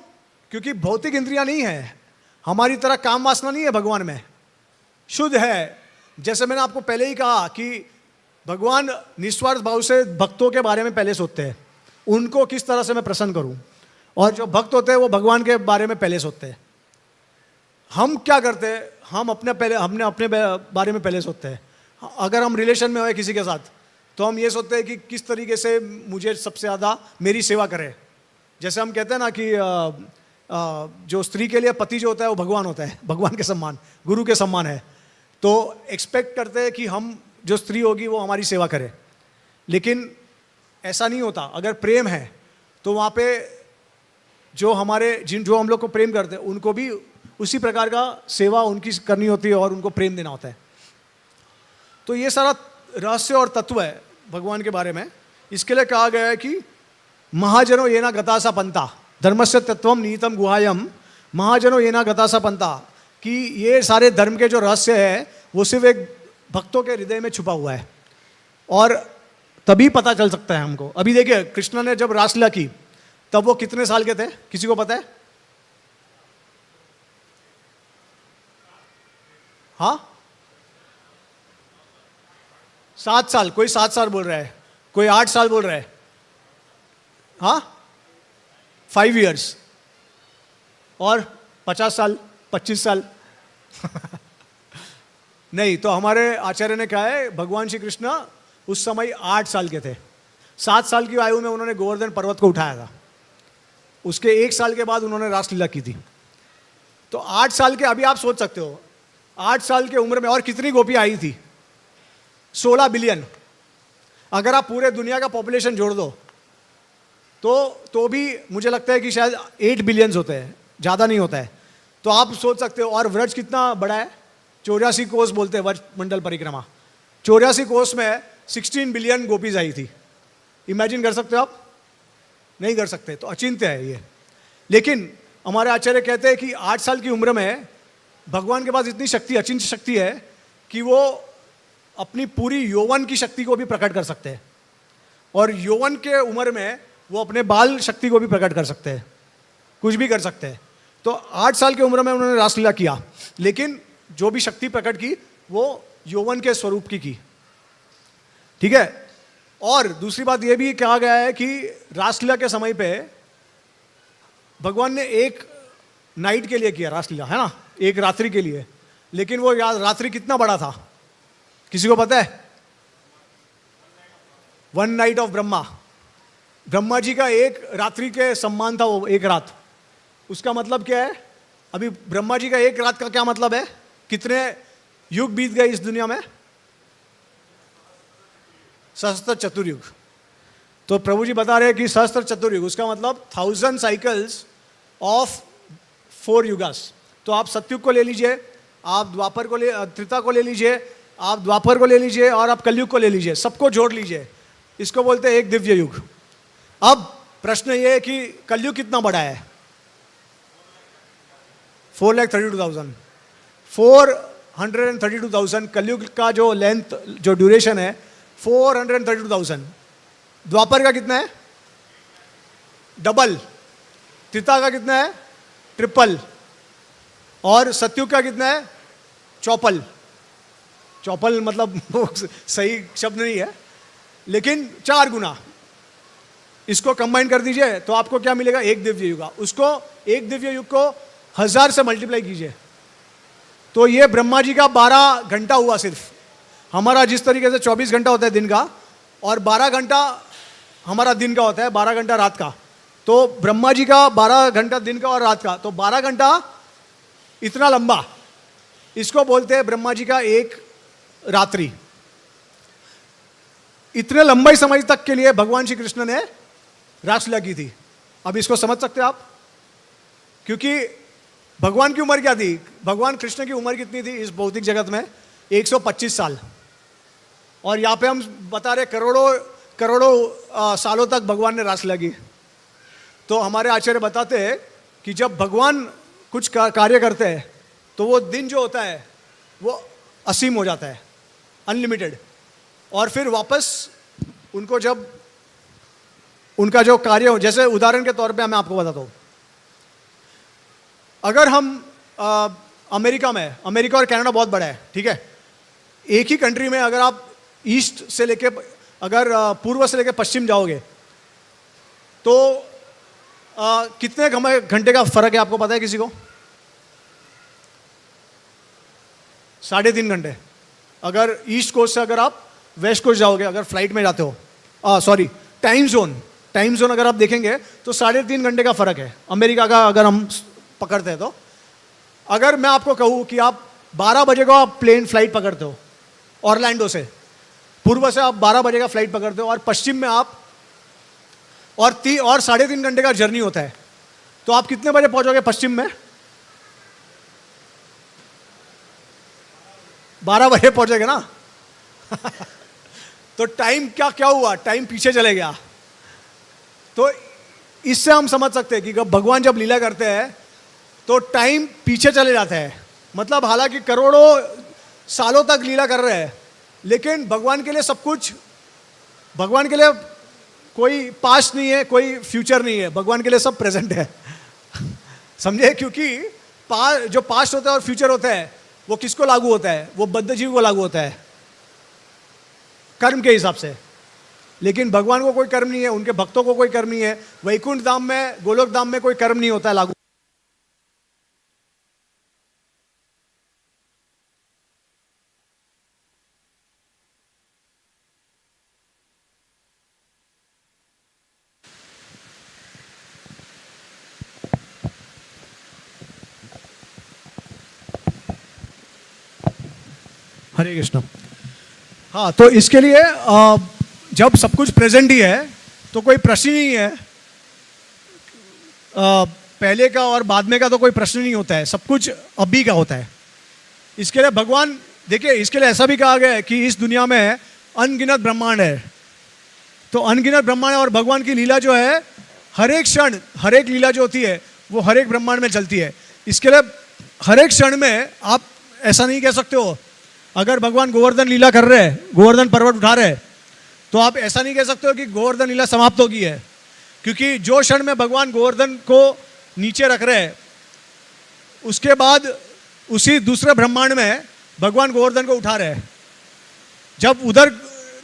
क्योंकि भौतिक इंद्रियां नहीं है, हमारी तरह काम वासना नहीं है भगवान में, शुद्ध है। जैसे मैंने आपको पहले ही कहा कि भगवान निस्वार्थ भाव से भक्तों के बारे में पहले सोचते हैं, उनको किस तरह से मैं प्रसन्न करूं, और जो भक्त होते हैं वो भगवान के बारे में पहले सोचते हैं। हम क्या करते हैं, हमने अपने बारे में पहले सोचते हैं। अगर हम रिलेशन में हो किसी के साथ तो हम ये सोचते हैं कि किस तरीके से मुझे सबसे ज़्यादा मेरी सेवा करे। जैसे हम कहते हैं ना कि जो स्त्री के लिए पति जो होता है वो भगवान होता है, भगवान के सम्मान, गुरु के सम्मान है। तो एक्सपेक्ट करते हैं कि हम जो स्त्री होगी वो हमारी सेवा करे, लेकिन ऐसा नहीं होता। अगर प्रेम है तो वहाँ पे जो हम लोग को प्रेम करते हैं उनको भी उसी प्रकार का सेवा उनकी करनी होती है और उनको प्रेम देना होता है। तो ये सारा रहस्य और तत्व है भगवान के बारे में। इसके लिए कहा गया है कि महाजनो येना गतासा पंथा धर्मस्य तत्वम निहितम गुहायम, महाजनो येना गतासा पंथा, कि ये सारे धर्म के जो रहस्य है वो सिर्फ एक भक्तों के हृदय में छुपा हुआ है और तभी पता चल सकता है हमको। अभी देखिए कृष्ण ने जब रासलीला की तब वो कितने साल के थे, किसी को पता है? हाँ, 7 साल, कोई 7 साल बोल रहा है, कोई 8 साल बोल रहा है। हाँ, 5 years, और 50 साल, 25 साल नहीं। तो हमारे आचार्य ने कहा है भगवान श्री कृष्ण उस समय 8 साल के थे। 7 साल की आयु में उन्होंने गोवर्धन पर्वत को उठाया था, उसके 1 साल के बाद उन्होंने रासलीला की थी। तो 8 साल के, अभी आप सोच सकते हो 8 साल के उम्र में, और कितनी गोपियां आई थी? 16 बिलियन। अगर आप पूरे दुनिया का पॉपुलेशन जोड़ दो तो भी मुझे लगता है कि शायद 8 बिलियंस होते हैं, ज़्यादा नहीं होता है। तो आप सोच सकते हो। और व्रज कितना बड़ा है, 84 कोस बोलते हैं व्रज मंडल परिक्रमा। 84 कोस में 16 बिलियन गोपीज आई थी। इमेजिन कर सकते हो आप? नहीं कर सकते। तो अचिंत्य है ये। लेकिन हमारे आचार्य कहते हैं कि 8 साल की उम्र में भगवान के पास इतनी शक्ति, अचिंत्य शक्ति है कि वो अपनी पूरी यौवन की शक्ति को भी प्रकट कर सकते हैं, और यौवन के उम्र में वो अपने बाल शक्ति को भी प्रकट कर सकते हैं, कुछ भी कर सकते हैं। तो 8 साल की उम्र में उन्होंने रासलीला किया, लेकिन जो भी शक्ति प्रकट की वो यौवन के स्वरूप की। ठीक है। और दूसरी बात यह भी कहा गया है कि रासलीला के समय पे भगवान ने एक नाइट के लिए किया रासलीला, है ना, एक रात्रि के लिए। लेकिन वो रात्रि कितना बड़ा था, किसी को पता है? 1 नाइट ऑफ ब्रह्मा। ब्रह्मा जी का एक रात्रि के सम्मान था वो एक रात। उसका मतलब क्या है? अभी ब्रह्मा जी का एक रात का क्या मतलब है? कितने युग बीत गए इस दुनिया में? सहस्त्र चतुर्युग। तो प्रभु जी बता रहे हैं कि सहस्त्र चतुर्युग, उसका मतलब 1000 साइकिल्स ऑफ 4 युगास। तो आप सतयुग को ले लीजिए, आप द्वापर को त्रेता को ले लीजिए, आप द्वापर को ले लीजिए, और आप कलयुग को ले लीजिए, सबको जोड़ लीजिए, इसको बोलते हैं एक दिव्य युग। अब प्रश्न ये है कि कलयुग कितना बड़ा है? 432,000। 432,000 कलयुग का जो लेंथ, जो ड्यूरेशन है 432,000। द्वापर का कितना है? डबल। त्रेता का कितना है? ट्रिपल। और सतयुग का कितना है? चौपल। चौपल मतलब सही शब्द नहीं है, लेकिन 4 गुना। इसको कंबाइन कर दीजिए तो आपको क्या मिलेगा? एक दिव्य युग। उसको एक दिव्य युग को 1000 से मल्टीप्लाई कीजिए तो ये ब्रह्मा जी का 12 घंटा हुआ सिर्फ। हमारा जिस तरीके से 24 घंटा होता है दिन का, और 12 घंटा हमारा दिन का होता है, 12 घंटा रात का। तो ब्रह्मा जी का 12 घंटा दिन का और रात का, तो 12 घंटा इतना लंबा, इसको बोलते हैं ब्रह्मा जी का एक रात्रि। इतने लंबे समय तक के लिए भगवान श्री कृष्ण ने रासलीला की थी। अब इसको समझ सकते हैं आप, क्योंकि भगवान की उम्र क्या थी, भगवान कृष्ण की उम्र कितनी थी इस भौतिक जगत में, 125 साल। और यहाँ पे हम बता रहे करोड़ों सालों तक भगवान ने रासलीला की। तो हमारे आचार्य बताते हैं कि जब भगवान कुछ कार्य करते हैं तो वो दिन जो होता है वो असीम हो जाता है, अनलिमिटेड। और फिर वापस उनको जब उनका जो कार्य हो, जैसे उदाहरण के तौर पे मैं आपको बताता हूँ, अगर हम अमेरिका में, अमेरिका और कनाडा बहुत बड़ा है, ठीक है, एक ही कंट्री में अगर आप ईस्ट से लेके, अगर पूर्व से लेके पश्चिम जाओगे तो कितने घंटे का फर्क है आपको पता है किसी को? 3.5 घंटे। अगर ईस्ट कोस्ट से अगर आप वेस्ट कोस्ट जाओगे, अगर फ्लाइट में जाते हो, सॉरी टाइम जोन अगर आप देखेंगे तो 3.5 घंटे का फर्क है अमेरिका का, अगर हम पकड़ते हैं तो। अगर मैं आपको कहूँ कि आप 12 बजे को आप प्लेन फ्लाइट पकड़ते हो ऑरलैंडो से, पूर्व से आप 12 बजे का फ्लाइट पकड़ते हो, और पश्चिम में आप और 3.5 घंटे का जर्नी होता है, तो आप कितने बजे पहुंचोगे पश्चिम में? 12 बजे पहुंचेगे ना। तो टाइम क्या हुआ, टाइम पीछे चले गया। तो इससे हम समझ सकते हैं कि भगवान जब लीला करते हैं तो टाइम पीछे चले जाते हैं। मतलब हालांकि करोड़ों सालों तक लीला कर रहे हैं, लेकिन भगवान के लिए सब कुछ, भगवान के लिए कोई पास्ट नहीं है, कोई फ्यूचर नहीं है, भगवान के लिए सब प्रेजेंट है। समझे? क्योंकि जो पास्ट होता है और फ्यूचर होता है वो किसको लागू होता है? वो बद्ध जीव को लागू होता है कर्म के हिसाब से। लेकिन भगवान को कोई कर्म नहीं है, उनके भक्तों को कोई कर्म नहीं है। वैकुंठ धाम में, गोलोक धाम में कोई कर्म नहीं होता है लागू। हरे कृष्ण। हाँ, तो इसके लिए जब सब कुछ प्रेजेंट ही है तो कोई प्रश्न ही नहीं है, पहले का और बाद में का तो कोई प्रश्न नहीं होता है, सब कुछ अभी का होता है। इसके लिए भगवान, देखिए, इसके लिए ऐसा भी कहा गया है कि इस दुनिया में अनगिनत ब्रह्मांड है। तो अनगिनत ब्रह्मांड है और भगवान की लीला जो है हर एक क्षण, हर एक लीला जो होती है वो हर एक ब्रह्मांड में चलती है। इसके लिए हर एक क्षण में आप ऐसा नहीं कह सकते हो, अगर भगवान गोवर्धन लीला कर रहे हैं, गोवर्धन पर्वत उठा रहे हैं, तो आप ऐसा नहीं कह सकते हो कि गोवर्धन लीला समाप्त हो गई है। क्योंकि जो क्षण में भगवान गोवर्धन को नीचे रख रहे हैं, उसके बाद उसी दूसरे ब्रह्मांड में भगवान गोवर्धन को उठा रहे हैं। जब उधर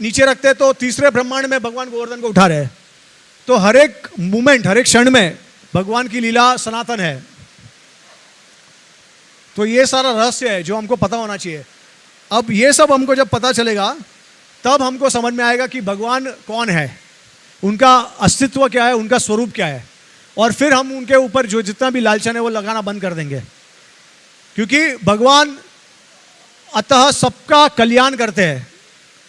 नीचे रखते हैं तो तीसरे ब्रह्मांड में भगवान गोवर्धन को उठा रहे हैं। तो हर एक मोमेंट, हर एक क्षण में भगवान की लीला सनातन है। तो ये सारा रहस्य है जो हमको पता होना चाहिए। अब ये सब हमको जब पता चलेगा तब हमको समझ में आएगा कि भगवान कौन है, उनका अस्तित्व क्या है, उनका स्वरूप क्या है, और फिर हम उनके ऊपर जो जितना भी लालचन है वो लगाना बंद कर देंगे। क्योंकि भगवान अतः सबका कल्याण करते हैं।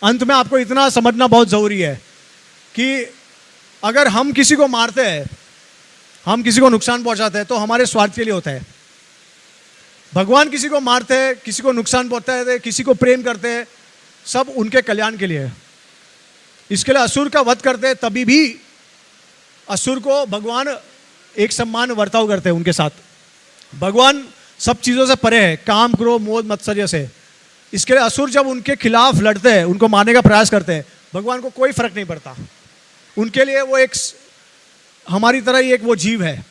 अंत में आपको इतना समझना बहुत ज़रूरी है कि अगर हम किसी को मारते हैं, हम किसी को नुकसान पहुंचाते हैं, तो हमारे स्वार्थ के लिए होता है। भगवान किसी को मारते हैं, किसी को नुकसान पहुंचाते हैं, किसी को प्रेम करते हैं, सब उनके कल्याण के लिए है। इसके लिए असुर का वध करते हैं, तभी भी असुर को भगवान एक सम्मान वर्ताव करते हैं उनके साथ। भगवान सब चीज़ों से परे है, काम, क्रोध, मोह, मत्सर्य से। इसके लिए असुर जब उनके खिलाफ लड़ते हैं, उनको मारने का प्रयास करते हैं, भगवान को कोई फर्क नहीं पड़ता। उनके लिए वो एक हमारी तरह ही एक वो जीव है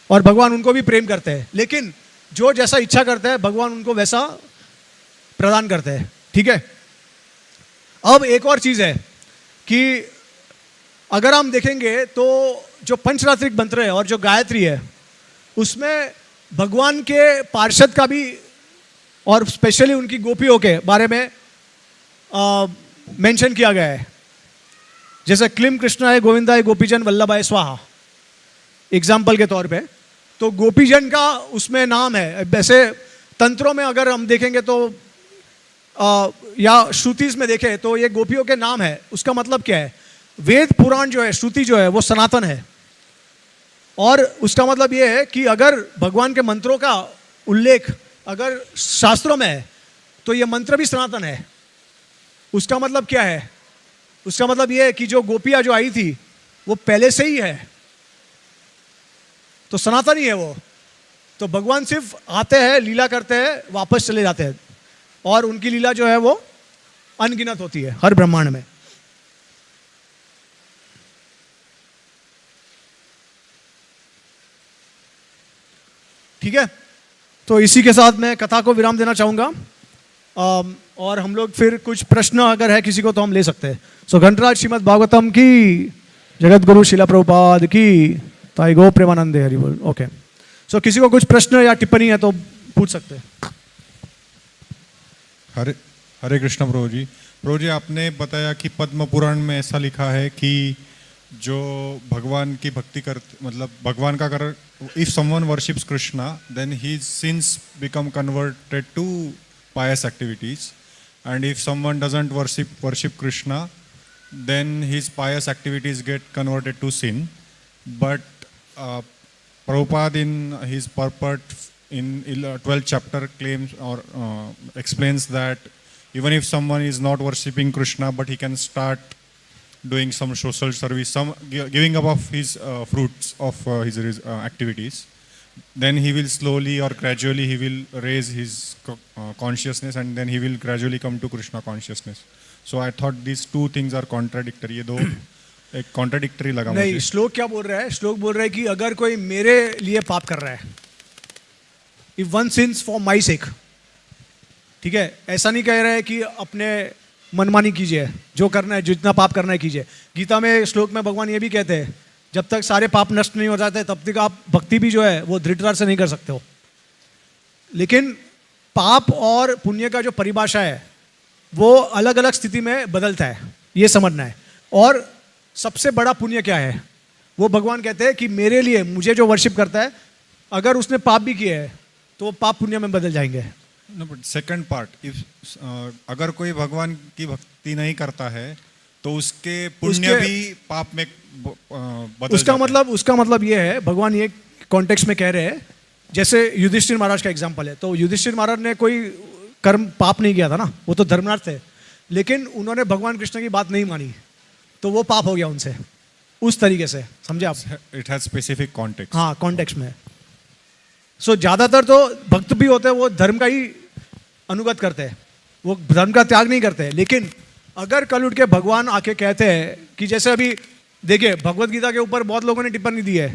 और भगवान उनको भी प्रेम करते हैं। लेकिन जो जैसा इच्छा करते हैं भगवान उनको वैसा प्रदान करते हैं। ठीक है। अब एक और चीज़ है कि अगर हम देखेंगे तो जो पंचरात्रिक मंत्र है और जो गायत्री है, उसमें भगवान के पार्षद का भी और स्पेशली उनकी गोपियों के बारे में मेंशन किया गया है। जैसे क्लीम कृष्णाय गोविंदाय गोपीजन वल्लभाय स्वाहा एग्जाम्पल के तौर पे, तो गोपीजन का उसमें नाम है। वैसे तंत्रों में अगर हम देखेंगे तो या श्रुतिस में देखें तो ये गोपियों के नाम है। उसका मतलब क्या है? वेद पुराण जो है, श्रुति जो है, वो सनातन है। और उसका मतलब ये है कि अगर भगवान के मंत्रों का उल्लेख अगर शास्त्रों में है तो ये मंत्र भी सनातन है। उसका मतलब क्या है? उसका मतलब ये है कि जो गोपियां जो आई थी वो पहले से ही है, तो सनातन ही है वो। तो भगवान सिर्फ आते हैं, लीला करते हैं, वापस चले जाते हैं, और उनकी लीला जो है वो अनगिनत होती है हर ब्रह्मांड में। ठीक है, तो इसी के साथ मैं कथा को विराम देना चाहूंगा। और हम लोग फिर कुछ प्रश्न अगर है किसी को तो हम ले सकते हैं। सो घंटराज श्रीमद् भागवतम की, जगत गुरु शिला प्रभुपाद की, ताई गो प्रेमानंदे हरि बोल। ओके, सो किसी को कुछ प्रश्न या टिप्पणी है तो पूछ सकते हैं। हरे कृष्ण प्रभु जी। प्रभु जी, आपने बताया कि पद्म पुराण में ऐसा लिखा है कि जो भगवान की भक्ति करते, मतलब भगवान का कर, if someone worships Krishna then his sins become converted to pious activities, and if someone doesn't worship Krishna, then his pious activities get converted to sin. But Prabhupada in his purport in 12th chapter claims or explains that even if someone is not worshipping Krishna, but he can start doing some social service, some giving up of his fruits of his activities, then he will slowly or gradually he will raise his consciousness, and then he will gradually come to Krishna consciousness. So I thought these two things are contradictory. ये दो एक contradictory लगा मुझे। नहीं, श्लोक क्या बोल रहा है? श्लोक बोल रहा है कि अगर कोई मेरे लिए पाप कर रहा है, if one sins for my sake, ठीक है, ऐसा नहीं कह रहा है कि अपने मनमानी कीजिए, जो करना है, जितना पाप करना है कीजिए। गीता में श्लोक में भगवान ये भी कहते हैं, जब तक सारे पाप नष्ट नहीं हो जाते तब तक आप भक्ति भी जो है वो दृढ़ता से नहीं कर सकते हो। लेकिन पाप और पुण्य का जो परिभाषा है वो अलग अलग स्थिति में बदलता है, ये समझना है। और सबसे बड़ा पुण्य क्या है? वो भगवान कहते हैं कि मेरे लिए, मुझे जो वर्शिप करता है, अगर उसने पाप भी किए हैं तो वो पाप पुण्य में बदल जाएंगे। No, but second part, if अगर कोई भगवान की भक्ति नहीं करता है तो उसके पुण्य भी पाप में बदल उसका मतलब ये है, भगवान ये कॉन्टेक्स्ट में कह रहे हैं, जैसे युधिष्ठिर महाराज का एग्जांपल है। तो युधिष्ठिर महाराज ने कोई कर्म पाप नहीं किया था ना, वो तो धर्मराज थे, लेकिन उन्होंने भगवान कृष्ण की बात नहीं मानी तो वो पाप हो गया उनसे। उस तरीके से समझे आप? It has specific context. हाँ, कॉन्टेक्स्ट में। सो ज्यादातर तो भक्त भी होते हैं वो धर्म का ही अनुगत करते हैं, वो धर्म का त्याग नहीं करते हैं। लेकिन अगर कल उठ के भगवान आके कहते हैं कि जैसे अभी देखिए भगवत गीता के ऊपर बहुत लोगों ने टिप्पणी दी है,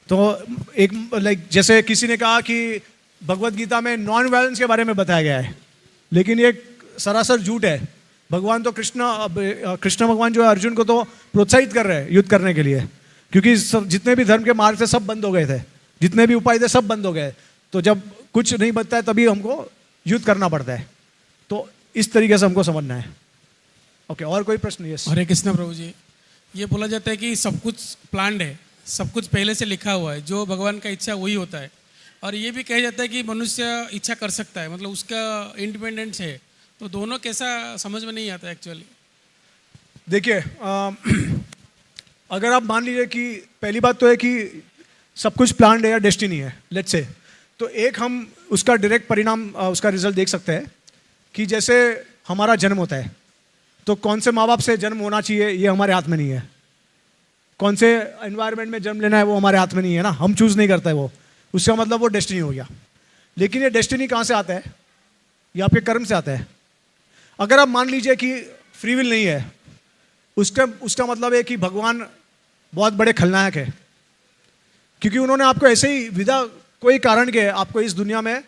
तो एक जैसे किसी ने कहा कि भगवत गीता में नॉन वायलेंस के बारे में बताया गया है, लेकिन ये सरासर झूठ है। भगवान तो कृष्ण भगवान जो है अर्जुन को तो प्रोत्साहित कर रहे हैं युद्ध करने के लिए, क्योंकि जितने भी धर्म के मार्ग थे सब बंद हो गए थे, जितने भी उपाय थे सब बंद हो गए। तो जब कुछ नहीं बचता है तभी हमको युद्ध करना पड़ता है। तो इस तरीके से हमको समझना है। ओके, और कोई प्रश्न? यस। हरे कृष्ण प्रभु जी। ये बोला जाता है कि सब कुछ प्लान्ड है, सब कुछ पहले से लिखा हुआ है, जो भगवान का इच्छा वही होता है। और ये भी कहा जाता है कि मनुष्य इच्छा कर सकता है, मतलब उसका इंडिपेंडेंस है। तो दोनों कैसा समझ में नहीं आता एक्चुअली। देखिए, अगर आप मान लीजिए कि पहली बात तो है कि सब कुछ प्लान्ड है या डेस्टिनी है, लेट्स से, तो एक हम उसका डायरेक्ट परिणाम, उसका रिजल्ट देख सकते हैं कि जैसे हमारा जन्म होता है तो कौन से माँ बाप से जन्म होना चाहिए ये हमारे हाथ में नहीं है, कौन से एनवायरनमेंट में जन्म लेना है वो हमारे हाथ में नहीं है ना, हम चूज नहीं करते वो। उसका मतलब वो डेस्टिनी हो गया। लेकिन ये डेस्टिनी कहाँ से आता है? ये आपके कर्म से आता है। अगर आप मान लीजिए कि फ्री विल नहीं है, उसका मतलब है कि भगवान बहुत बड़े खलनायक है, क्योंकि उन्होंने आपको ऐसे ही विदा कोई कारण के आपको इस दुनिया में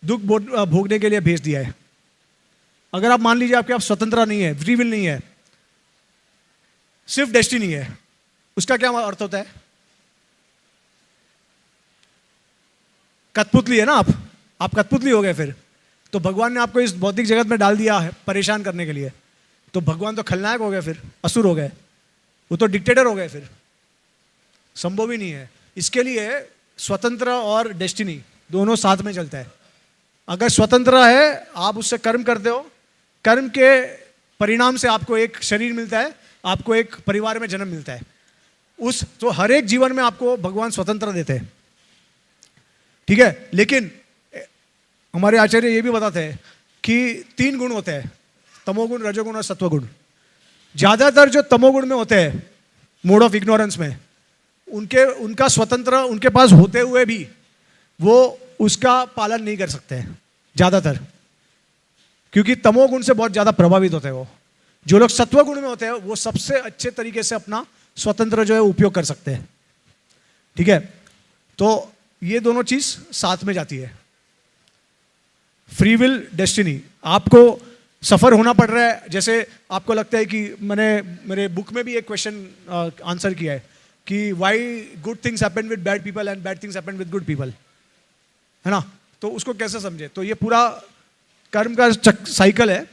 दुख भोगने के लिए भेज दिया है। अगर आप मान लीजिए आपके आप स्वतंत्रता नहीं है, फ्री विल नहीं है, सिर्फ डेस्टिनी है, उसका क्या अर्थ होता है? कठपुतली है ना आप कठपुतली हो गए फिर। तो भगवान ने आपको इस भौतिक जगत में डाल दिया है परेशान करने के लिए, तो भगवान तो खलनायक हो गए, फिर असुर हो गए, वो तो डिक्टेटर हो गए, फिर संभव ही नहीं है। इसके लिए स्वतंत्र और डेस्टिनी दोनों साथ में चलता है। अगर स्वतंत्र है, आप उससे कर्म करते हो, कर्म के परिणाम से आपको एक शरीर मिलता है, आपको एक परिवार में जन्म मिलता है। तो हर एक जीवन में आपको भगवान स्वतंत्र देते हैं, ठीक है। लेकिन हमारे आचार्य ये भी बताते हैं कि 3 गुण होते हैं, तमोगुण, रजोगुण और सत्वगुण। ज्यादातर जो तमोगुण में होते हैं, मोड ऑफ इग्नोरेंस में, उनका स्वतंत्र उनके पास होते हुए भी वो उसका पालन नहीं कर सकते हैं ज्यादातर, क्योंकि तमोगुण से बहुत ज्यादा प्रभावित होते हैं वो। जो लोग सत्वगुण में होते हैं वो सबसे अच्छे तरीके से अपना स्वतंत्र जो है उपयोग कर सकते हैं, ठीक है। तो ये दोनों चीज साथ में जाती है। Free will, destiny. आपको सफर होना पड़ रहा है, जैसे आपको लगता है कि मैंने मेरे बुक में भी एक क्वेश्चन आंसर किया है कि why good things happen with bad people and bad things happen with good people, है ना। तो उसको कैसे समझे, तो ये पूरा कर्म का साइकिल है।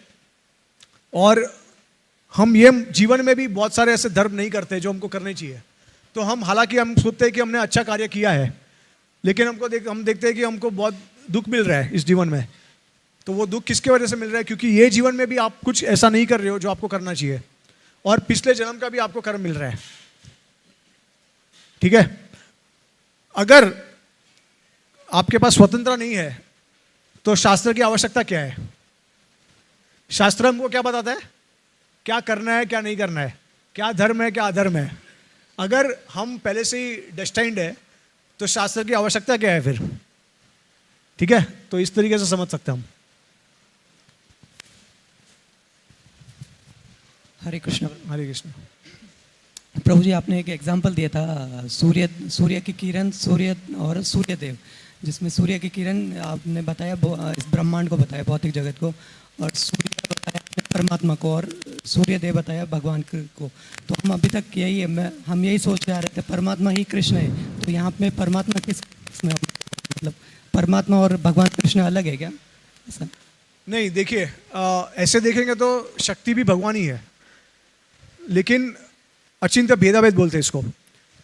और हम ये जीवन में भी बहुत सारे ऐसे धर्म नहीं करते जो हमको करने चाहिए। तो हम, हालांकि हम सोचते हैं कि हमने अच्छा कार्य किया है, लेकिन हम देखते हैं कि हमको बहुत दुख मिल रहा है इस जीवन में। तो वो दुख किसके वजह से मिल रहा है, क्योंकि ये जीवन में भी आप कुछ ऐसा नहीं कर रहे हो जो आपको करना चाहिए, और पिछले जन्म का भी आपको कर्म मिल रहा है, ठीक है। अगर आपके पास स्वतंत्रता नहीं है तो शास्त्र की आवश्यकता क्या है? शास्त्र हमको क्या बताता है, क्या करना है, क्या नहीं करना है, क्या धर्म है, क्या अधर्म है। अगर हम पहले से ही डेस्टाइंड है तो शास्त्र की आवश्यकता क्या है फिर, ठीक है। तो इस तरीके से समझ सकते हैं हम। हरे कृष्ण। हरे कृष्ण। प्रभु जी, आपने एक एग्जाम्पल दिया था सूर्य की किरण, सूर्य और सूर्यदेव, जिसमें सूर्य की किरण आपने बताया इस ब्रह्मांड को बताया, भौतिक जगत को, और सूर्य बताया परमात्मा को, और सूर्यदेव बताया भगवान को। तो हम अभी तक हम यही सोच रहे थे परमात्मा ही कृष्ण है। तो यहाँ पे परमात्मा किसमें, मतलब परमात्मा और भगवान कृष्ण अलग है क्या ऐसा? नहीं, देखिए ऐसे देखेंगे तो शक्ति भी भगवान ही है, लेकिन अचिंत्य भेदाभेद बोलते हैं इसको,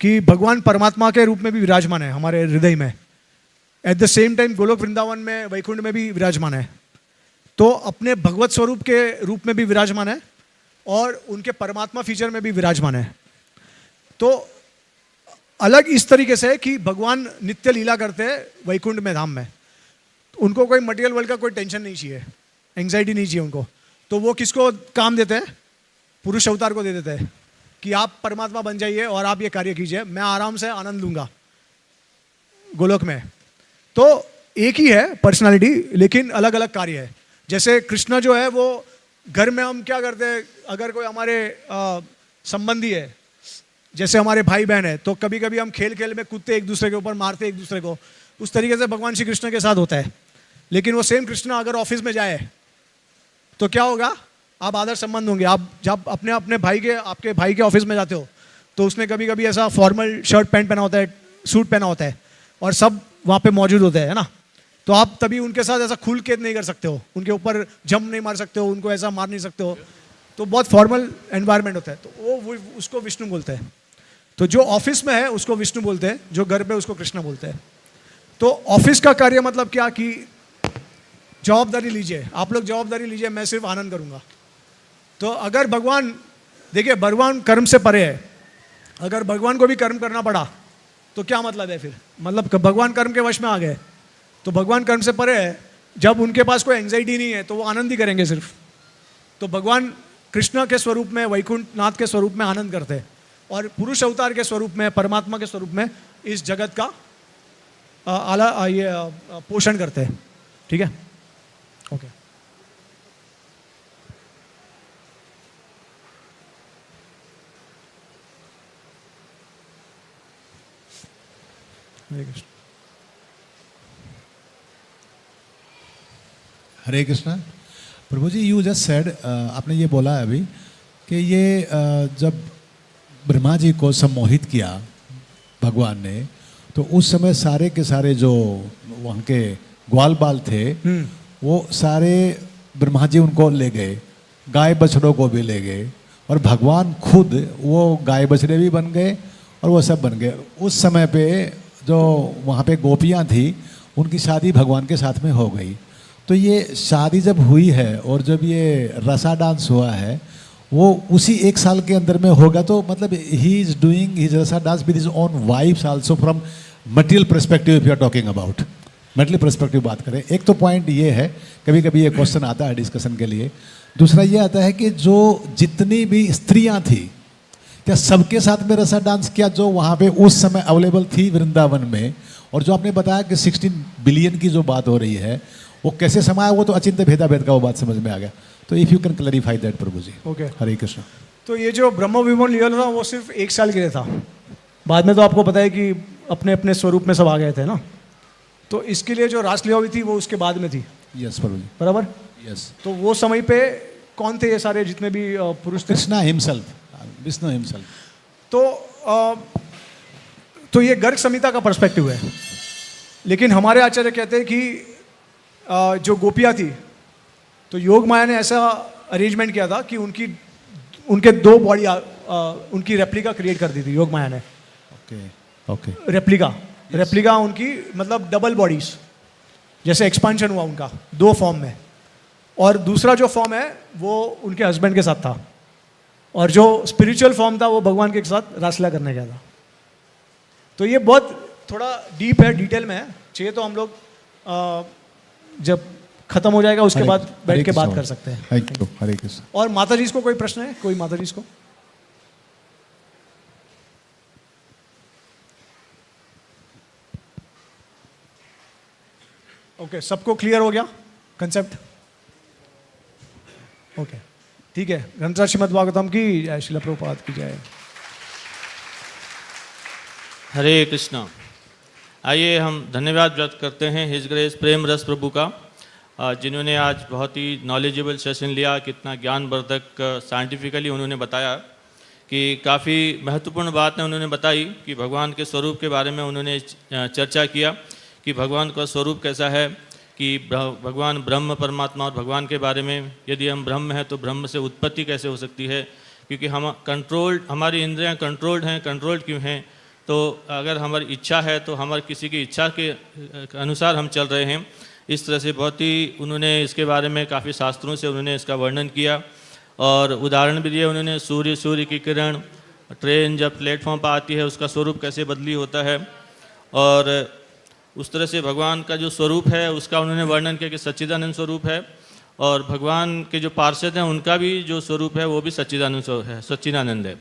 कि भगवान परमात्मा के रूप में भी विराजमान है हमारे हृदय में, at the same time Golok Vrindavan में, वैकुंठ में भी विराजमान है। तो अपने भगवत स्वरूप के रूप में भी विराजमान है और उनके परमात्मा फीचर में भी विराजमान है। तो अलग इस तरीके से है कि भगवान नित्य लीला करते हैं वैकुंठ में, धाम में। उनको कोई मटेरियल वर्ल्ड का कोई टेंशन नहीं चाहिए, एंग्जाइटी नहीं चाहिए उनको। तो वो किसको काम देते हैं? पुरुष अवतार को दे देते हैं कि आप परमात्मा बन जाइए और आप ये कार्य कीजिए, मैं आराम से आनंद लूंगा गोलोक में। तो एक ही है पर्सनालिटी, लेकिन अलग अलग कार्य है। जैसे कृष्ण जो है वो घर में हम क्या करते हैं, अगर कोई हमारे संबंधी है, जैसे हमारे भाई बहन है, तो कभी कभी हम खेल खेल में कूदते एक दूसरे के ऊपर, मारते एक दूसरे को। उस तरीके से भगवान श्री कृष्ण के साथ होता है। लेकिन वो सेम कृष्ण अगर ऑफिस में जाए तो क्या होगा? आप आदर संबंध होंगे। आप जब अपने आपके भाई के ऑफिस में जाते हो तो उसने कभी कभी ऐसा फॉर्मल शर्ट पैंट पहना होता है, सूट पहना होता है, और सब वहाँ पे मौजूद होते हैं, है ना। तो आप तभी उनके साथ ऐसा खुल के नहीं कर सकते हो, उनके ऊपर जंप नहीं मार सकते हो, उनको ऐसा मार नहीं सकते हो। तो बहुत फॉर्मल एनवायरनमेंट होता है। तो वो उसको विष्णु बोलते हैं। तो जो ऑफिस में है उसको विष्णु बोलते हैं, जो घर पे उसको कृष्ण बोलते हैं। तो ऑफिस का कार्य मतलब क्या कि जवाबदारी लीजिए, आप लोग जवाबदारी लीजिए, मैं सिर्फ आनंद करूंगा। तो अगर भगवान, देखिए भगवान कर्म से परे है, अगर भगवान को भी कर्म करना पड़ा तो क्या मतलब है फिर? मतलब भगवान कर्म के वश में आ गए तो भगवान कर्म से परे है। जब उनके पास कोई एंग्जाइटी नहीं है तो वो आनंद ही करेंगे सिर्फ। तो भगवान कृष्ण के स्वरूप में, वैकुंठ नाथ के स्वरूप में आनंद करते हैं, और पुरुष अवतार के स्वरूप में, परमात्मा के स्वरूप में इस जगत का पोषण करते हैं। ठीक है, okay. Hare Krishna. Hare Krishna. Prabhu ji, you just said, आपने ये बोला अभी कि ये जब ब्रह्मा जी को सम्मोहित किया भगवान ने, तो उस समय सारे के सारे जो वहाँ के ग्वाल बाल थे वो सारे ब्रह्मा जी उनको ले गए गाय बछड़ों को भी ले गए और भगवान खुद वो गाय बछड़े भी बन गए और वो सब बन गए। उस समय पे जो वहाँ पे गोपियाँ थी उनकी शादी भगवान के साथ में हो गई। तो ये शादी जब हुई है और जब ये रसा डांस हुआ है वो उसी एक साल के अंदर में होगा, तो मतलब he is doing his rasa dance with his own wives also from material perspective. If you are talking about material perspective बात करें, एक तो पॉइंट ये है, कभी कभी ये क्वेश्चन आता है डिस्कशन के लिए। दूसरा ये आता है कि जो जितनी भी स्त्रियां थी क्या सबके साथ में रसा डांस किया जो वहाँ पे उस समय अवेलेबल थी वृंदावन में? और जो आपने बताया कि 16 बिलियन की जो बात हो रही है वो कैसे समाया, वो तो अचिंत्य भेदा भेद का वो बात समझ में आ गया। तो if you can clarify that प्रभु जी। ओके। हरे कृष्ण। तो ये जो ब्रह्म विमोचन लीला था वो सिर्फ 1 साल के लिए था, बाद में तो आपको पता है कि अपने अपने स्वरूप में सब आ गए थे ना। तो इसके लिए जो रासलीला हुई थी वो उसके बाद में थी। यस प्रभु जी। बराबर। यस। तो वो समय पे कौन थे ये सारे जितने भी पुरुष थे? Krishna himself, Vishnu himself. तो ये गर्ग संहिता का पर्सपेक्टिव है। लेकिन हमारे आचार्य कहते हैं कि जो गोपियाँ थी तो योग माया ने ऐसा अरेंजमेंट किया था कि उनके 2 बॉडी उनकी रेप्लिका क्रिएट कर दी थी योग माया ने। Okay okay. रेप्लिका उनकी मतलब डबल बॉडीज, जैसे एक्सपांशन हुआ उनका 2 फॉर्म में। और दूसरा जो फॉर्म है वो उनके हस्बैंड के साथ था, और जो स्पिरिचुअल फॉर्म था वो भगवान के साथ रासलीला करने गया था। तो ये बहुत थोड़ा डीप है, डिटेल में है। चाहिए तो हम लोग जब खत्म हो जाएगा उसके बाद बैठ के बात कर सकते हैं। हरे कृष्ण। और माता जी को कोई प्रश्न है? कोई माता जी को? ओके, सबको क्लियर हो गया कंसेप्ट? ओके, ठीक है। ग्रंथराज श्रीमद् भागवतम की जय, श्रील प्रभुपाद की जय। हरे कृष्णा। आइए हम धन्यवाद व्यक्त करते हैं हिज ग्रेस प्रेम रस प्रभु का, जिन्होंने आज बहुत ही नॉलेजेबल सेशन लिया। कितना ज्ञानवर्धक साइंटिफिकली उन्होंने बताया कि काफ़ी महत्वपूर्ण बात है उन्होंने बताई कि भगवान के स्वरूप के बारे में उन्होंने चर्चा किया कि भगवान का स्वरूप कैसा है, कि भगवान ब्रह्म परमात्मा, और भगवान के बारे में यदि हम ब्रह्म हैं तो ब्रह्म से उत्पत्ति कैसे हो सकती है, क्योंकि हम कंट्रोल्ड, हमारी इंद्रियां कंट्रोल्ड हैं। कंट्रोल्ड क्यों हैं? तो अगर हमारी इच्छा है तो हमारे किसी की इच्छा के अनुसार हम चल रहे हैं। इस तरह से बहुत ही उन्होंने इसके बारे में काफ़ी शास्त्रों से उन्होंने इसका वर्णन किया और उदाहरण भी दिए उन्होंने। सूर्य की किरण, ट्रेन जब प्लेटफॉर्म पर आती है उसका स्वरूप कैसे बदली होता है, और उस तरह से भगवान का जो स्वरूप है उसका उन्होंने वर्णन किया कि सच्चिदानंद स्वरूप है, और भगवान के जो पार्षद हैं उनका भी जो स्वरूप है वो भी सच्चिदानंद है।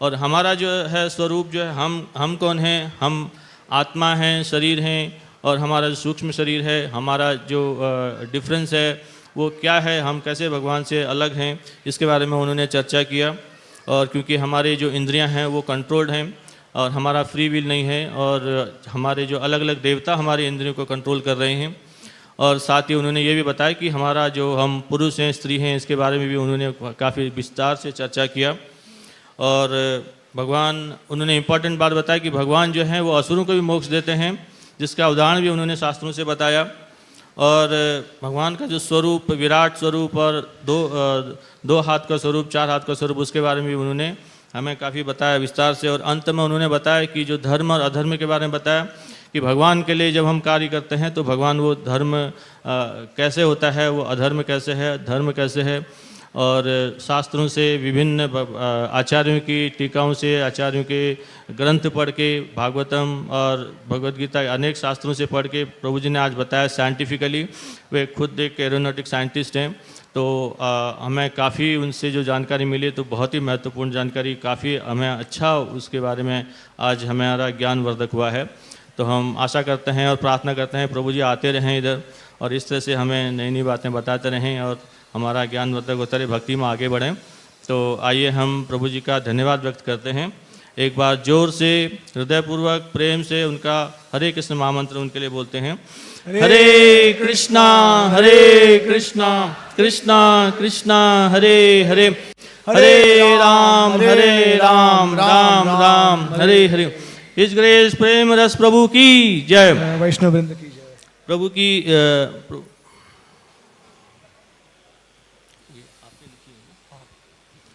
और हमारा जो है स्वरूप जो है, हम कौन हैं? हम आत्मा हैं, शरीर हैं, और हमारा जो सूक्ष्म शरीर है, हमारा जो डिफरेंस है वो क्या है, हम कैसे भगवान से अलग हैं, इसके बारे में उन्होंने चर्चा किया। और क्योंकि हमारे जो इंद्रियां हैं वो कंट्रोल्ड हैं और हमारा फ्री विल नहीं है, और हमारे जो अलग अलग देवता हमारे इंद्रियों को कंट्रोल कर रहे हैं। और साथ ही उन्होंने ये भी बताया कि हमारा जो हम पुरुष हैं, स्त्री हैं, इसके बारे में भी उन्होंने काफ़ी विस्तार से चर्चा किया। और भगवान, उन्होंने इम्पॉर्टेंट बात बताया कि भगवान जो हैं वो असुरों को भी मोक्ष देते हैं, जिसका उदाहरण भी उन्होंने शास्त्रों से बताया। और भगवान का जो स्वरूप, विराट स्वरूप, और दो हाथ का स्वरूप, 4 हाथ का स्वरूप, उसके बारे में भी उन्होंने हमें काफ़ी बताया विस्तार से। और अंत में उन्होंने बताया कि जो धर्म और अधर्म के बारे में बताया कि भगवान के लिए जब हम कार्य करते हैं तो भगवान वो धर्म कैसे होता है, वो अधर्म कैसे है, धर्म कैसे है। और शास्त्रों से, विभिन्न आचार्यों की टीकाओं से, आचार्यों के ग्रंथ पढ़ के, भागवतम और भगवद गीता, अनेक शास्त्रों से पढ़ के प्रभु जी ने आज बताया साइंटिफिकली। वे खुद एक एरोनॉटिक साइंटिस्ट हैं, तो हमें काफ़ी उनसे जो जानकारी मिली तो बहुत ही महत्वपूर्ण जानकारी, काफ़ी हमें अच्छा उसके बारे में आज हमारा ज्ञानवर्धक हुआ है। तो हम आशा करते हैं और प्रार्थना करते हैं प्रभु जी आते रहें इधर, और इस तरह से हमें नई नई बातें बताते रहें और हमारा ज्ञानवर्धक होता रहे, भक्ति में आगे बढ़ें। तो आइए हम प्रभु जी का धन्यवाद व्यक्त करते हैं। एक बार जोर से, हृदयपूर्वक, प्रेम से उनका हरे कृष्ण महामंत्र उनके लिए बोलते हैं। हरे कृष्णा कृष्णा कृष्णा हरे हरे, हरे राम राम राम हरे हरे। हिज ग्रेस प्रेम रस प्रभु की जय, वैष्णव वृंद की जय। प्रभु की ये आपने लिखी है